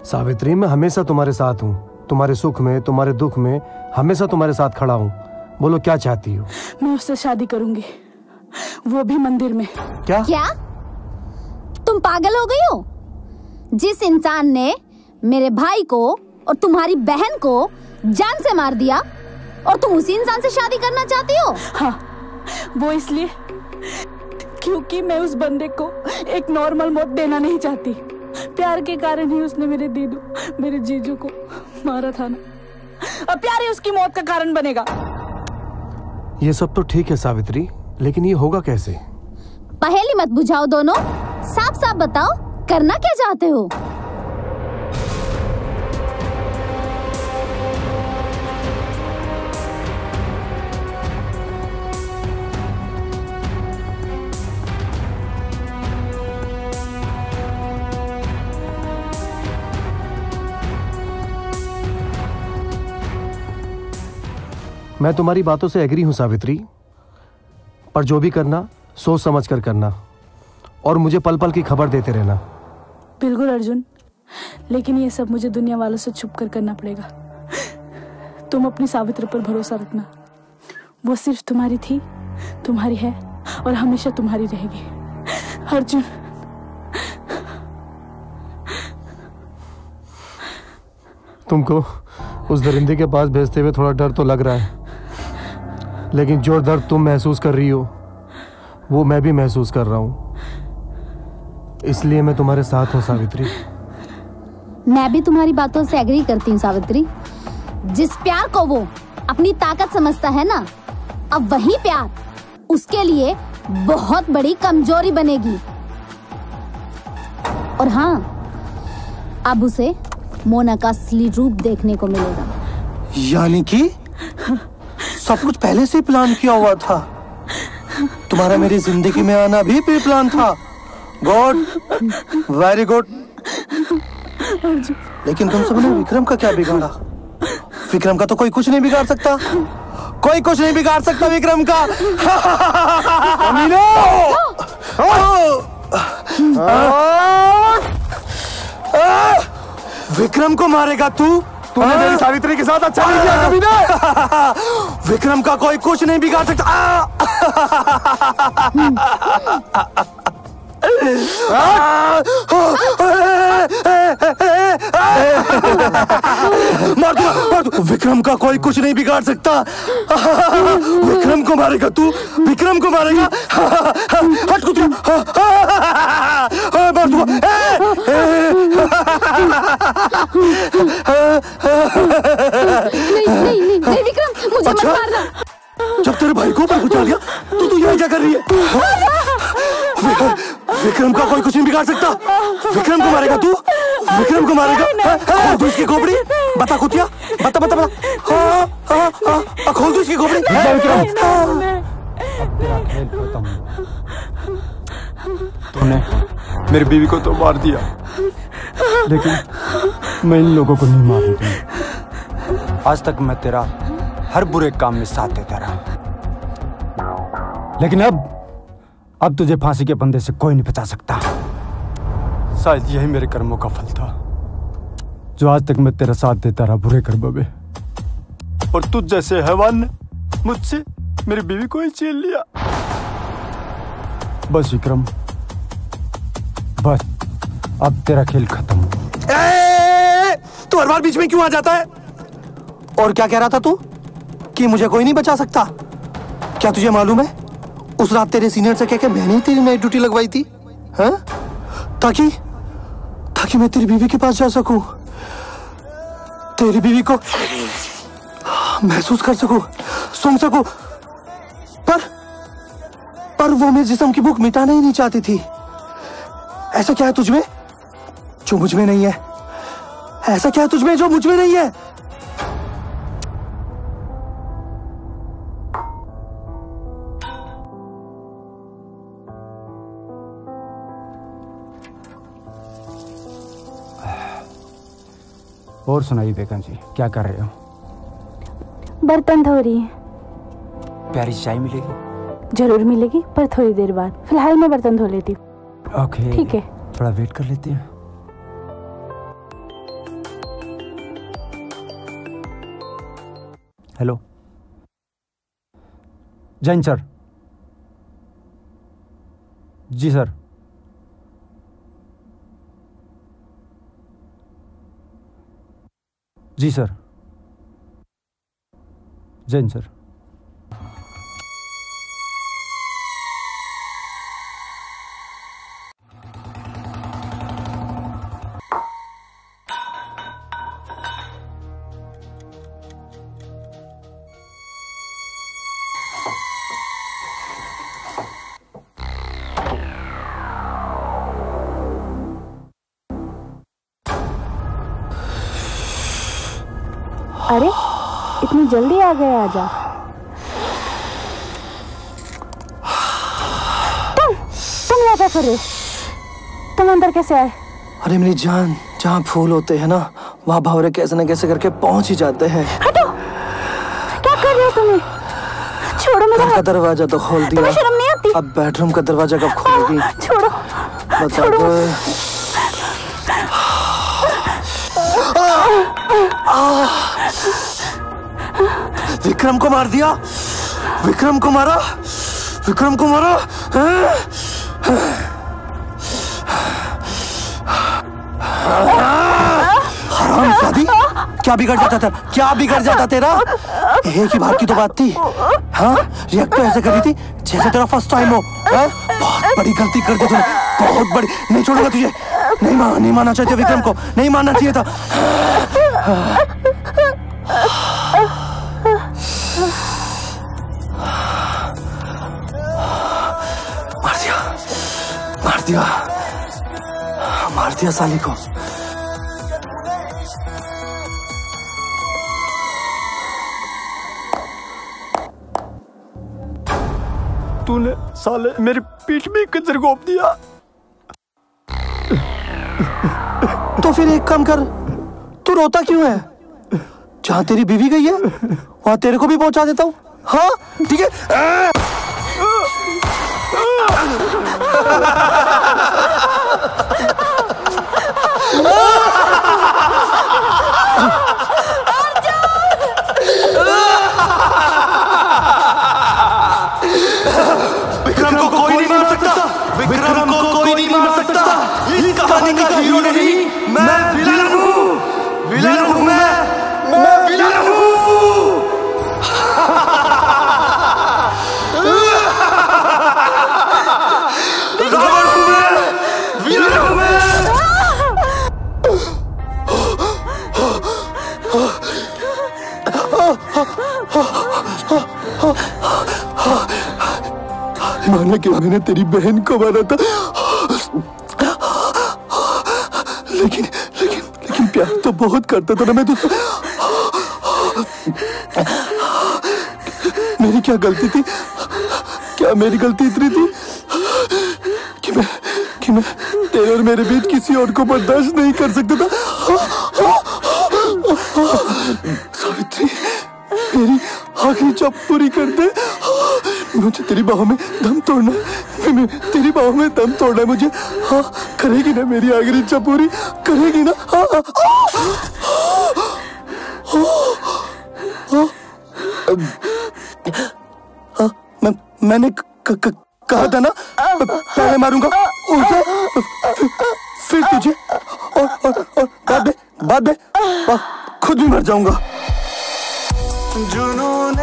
सावित्री, मैं हमेशा तुम्हारे साथ हूँ। तुम्हारे सुख में, तुम्हारे दुख में हमेशा तुम्हारे साथ खड़ा हूँ। बोलो क्या चाहती हो? मैं उससे शादी करूंगी, वो भी मंदिर में। क्या? क्या तुम पागल हो गई हो? जिस इंसान ने मेरे भाई को और तुम्हारी बहन को जान से मार दिया और तुम उसी इंसान से शादी करना चाहती हो? हाँ, वो इसलिए क्योंकि मैं उस बंदे को एक नॉर्मल मौत देना नहीं चाहती। प्यार के कारण ही उसने मेरे दीदू, मेरे जीजू को मारा था ना। अब प्यार ही उसकी मौत का कारण बनेगा। ये सब तो ठीक है सावित्री, लेकिन ये होगा कैसे? पहेली मत बुझाओ दोनों, साफ साफ बताओ करना क्या चाहते हो? मैं तुम्हारी बातों से एग्री हूं सावित्री, पर जो भी करना सोच समझ कर करना और मुझे पल पल की खबर देते रहना। बिल्कुल अर्जुन, लेकिन ये सब मुझे दुनिया वालों से छुप कर करना पड़ेगा। तुम अपनी सावित्री पर भरोसा रखना, वो सिर्फ तुम्हारी थी, तुम्हारी है और हमेशा तुम्हारी रहेगी। अर्जुन, तुमको उस दरिंदे के पास भेजते हुए थोड़ा डर तो लग रहा है, लेकिन जो दर्द तुम महसूस कर रही हो वो मैं भी महसूस कर रहा हूं, इसलिए मैं तुम्हारे साथ हूं सावित्री। मैं भी तुम्हारी बातों से एग्री करती हूँ सावित्री। जिस प्यार को वो अपनी ताकत समझता है ना, अब वही प्यार उसके लिए बहुत बड़ी कमजोरी बनेगी। और हाँ, अब उसे मोना का असली रूप देखने को मिलेगा। यानी कि सब कुछ पहले से प्लान किया हुआ था। तुम्हारा मेरी जिंदगी में आना भी प्री प्लान था। Good, very good. लेकिन तुम सबने विक्रम का क्या बिगाड़ा? विक्रम का तो कोई कुछ नहीं बिगाड़ सकता। कोई कुछ नहीं बिगाड़ सकता विक्रम का। विक्रम को मारेगा तू? तूने मेरी सावित्री के साथ अच्छा नहीं किया कभी ना। विक्रम का कोई कुछ नहीं बिगाड़ सकता। मार दो। विक्रम का कोई कुछ नहीं बिगाड़ सकता। विक्रम को मारेगा तू? विक्रम को मारेगा? हट कुत्ते। मार दो। नहीं विक्रम, मुझे मत मारना। जब तेरे भाई को ऊपर उछाल दिया तो तू यहाँ क्या कर रही है? विक्रम का कोई कुछ नहीं बिगाड़ सकता। विक्रम को मारेगा तू? विक्रम को मारेगा? खोल दो इसकी खोपड़ी। बता कुतिया, बता बता बता। हाँ, खोल दो इसकी खोपड़ी। तूने मेरी बीवी को तो मार दिया, लेकिन मैं इन लोगों को नहीं मारूंगा। आज तक मैं तेरा हर बुरे काम में साथ देता रहा, लेकिन अब तुझे फांसी के फंदे से कोई नहीं बचा सकता। शायद यही मेरे कर्मों का फल था, जो आज तक मैं तेरा साथ देता रहा बुरे कर्मों में, और तुझ जैसे हैवान ने मुझसे मेरी बीवी को ही छीन लिया। बस विक्रम, बस अब तेरा खेल खत्म। तू हर बार बीच में क्यों आ जाता है? और क्या कह रहा था तू कि मुझे कोई नहीं बचा सकता? क्या तुझे मालूम है उस रात तेरे सीनियर से कह के मैंने ही तेरी नाइट ड्यूटी लगवाई थी, हाँ? ताकि मैं तेरी बीवी के पास जा सकूं, तेरी बीवी को महसूस कर सकूं, सुन सकूं, पर वो मेरे जिस्म की भूख मिटाना ही नहीं चाहती थी। ऐसा क्या है तुझमें जो मुझ में नहीं है? ऐसा क्या है तुझमें जो मुझ में नहीं है? और सुनाइए बेगम जी, क्या कर रहे हो? बर्तन धो रही है। प्यारी चाय मिलेगी? जरूर मिलेगी, पर थोड़ी देर बाद। फिलहाल मैं बर्तन धो लेती हूँ। ओके, ठीक है, थोड़ा वेट कर लेते हैं। Hello Jain sir. जी सर। जी सर। जैन सर। अरे इतनी जल्दी आ गए? आजा। तुम यहाँ क्या कर रहे हो? तुम अंदर कैसे आए? अरे मेरी जान, जहाँ फूल होते हैं ना वहाँ भावरे कैसे न कैसे करके पहुँच ही जाते हैं। हटो, क्या कर रहे हो तुम्हें? छोड़ो मेरा घर का दरवाजा तो खोल दिया, तुम्हें शर्म नहीं आती? अब बेडरूम का दरवाजा कब खोलेगी? छोड़ो, बता दो। विक्रम को मार दिया? विक्रम को मारा? विक्रम को मारा? हरामजादी, क्या बिगड़ जाता था? क्या बिगड़ जाता तेरा? एक ही बार की तो बात थी, हाँ? रिएक्ट तो ऐसे करी थी जैसे तेरा फर्स्ट टाइम हो, हाँ? बहुत बड़ी गलती कर दी तूने, बहुत बड़ी। नहीं छोड़ूंगा तुझे। नहीं मानना चाहिए विक्रम को, नहीं मानना चाहिए था। मार दिया साली को। तूने साले मेरी पीठ में कंजर घोंप दिया। तो फिर एक काम कर, तू रोता क्यों है? जहाँ तेरी बीवी गई है वहाँ तेरे को भी पहुंचा देता हूँ, हाँ ठीक है। विक्रम को कोई नहीं मार सकता, विक्रम को कोई नहीं मार सकता। इस कहानी का हीरो नहीं, मैं विलन हूँ, विलन हूँ मैं विलन हूँ। रावण हूँ मैं, विलन हूँ मैं। माना कि मैंने तेरी बहन को मारा था, लेकिन लेकिन लेकिन प्यार तो बहुत करता था ना मैं तुझसे। मेरी क्या गलती थी? क्या मेरी गलती इतनी थी कि मैं तेरे और मेरे बीच किसी और को बर्दाश्त नहीं कर सकता था? सावित्री, मेरी आखिरी इच्छा पूरी कर दे। मुझे तेरी बाहों में दम तोड़ना है, तेरी बाहों में दम तोड़ना है मुझे। हाँ, करेगी ना मेरी आखिरी इच्छा पूरी? करेगी ना? मैंने कहा था ना पहले मारूंगा उसे, फिर तुझे, और बाद में खुद भी मर जाऊंगा। जुनून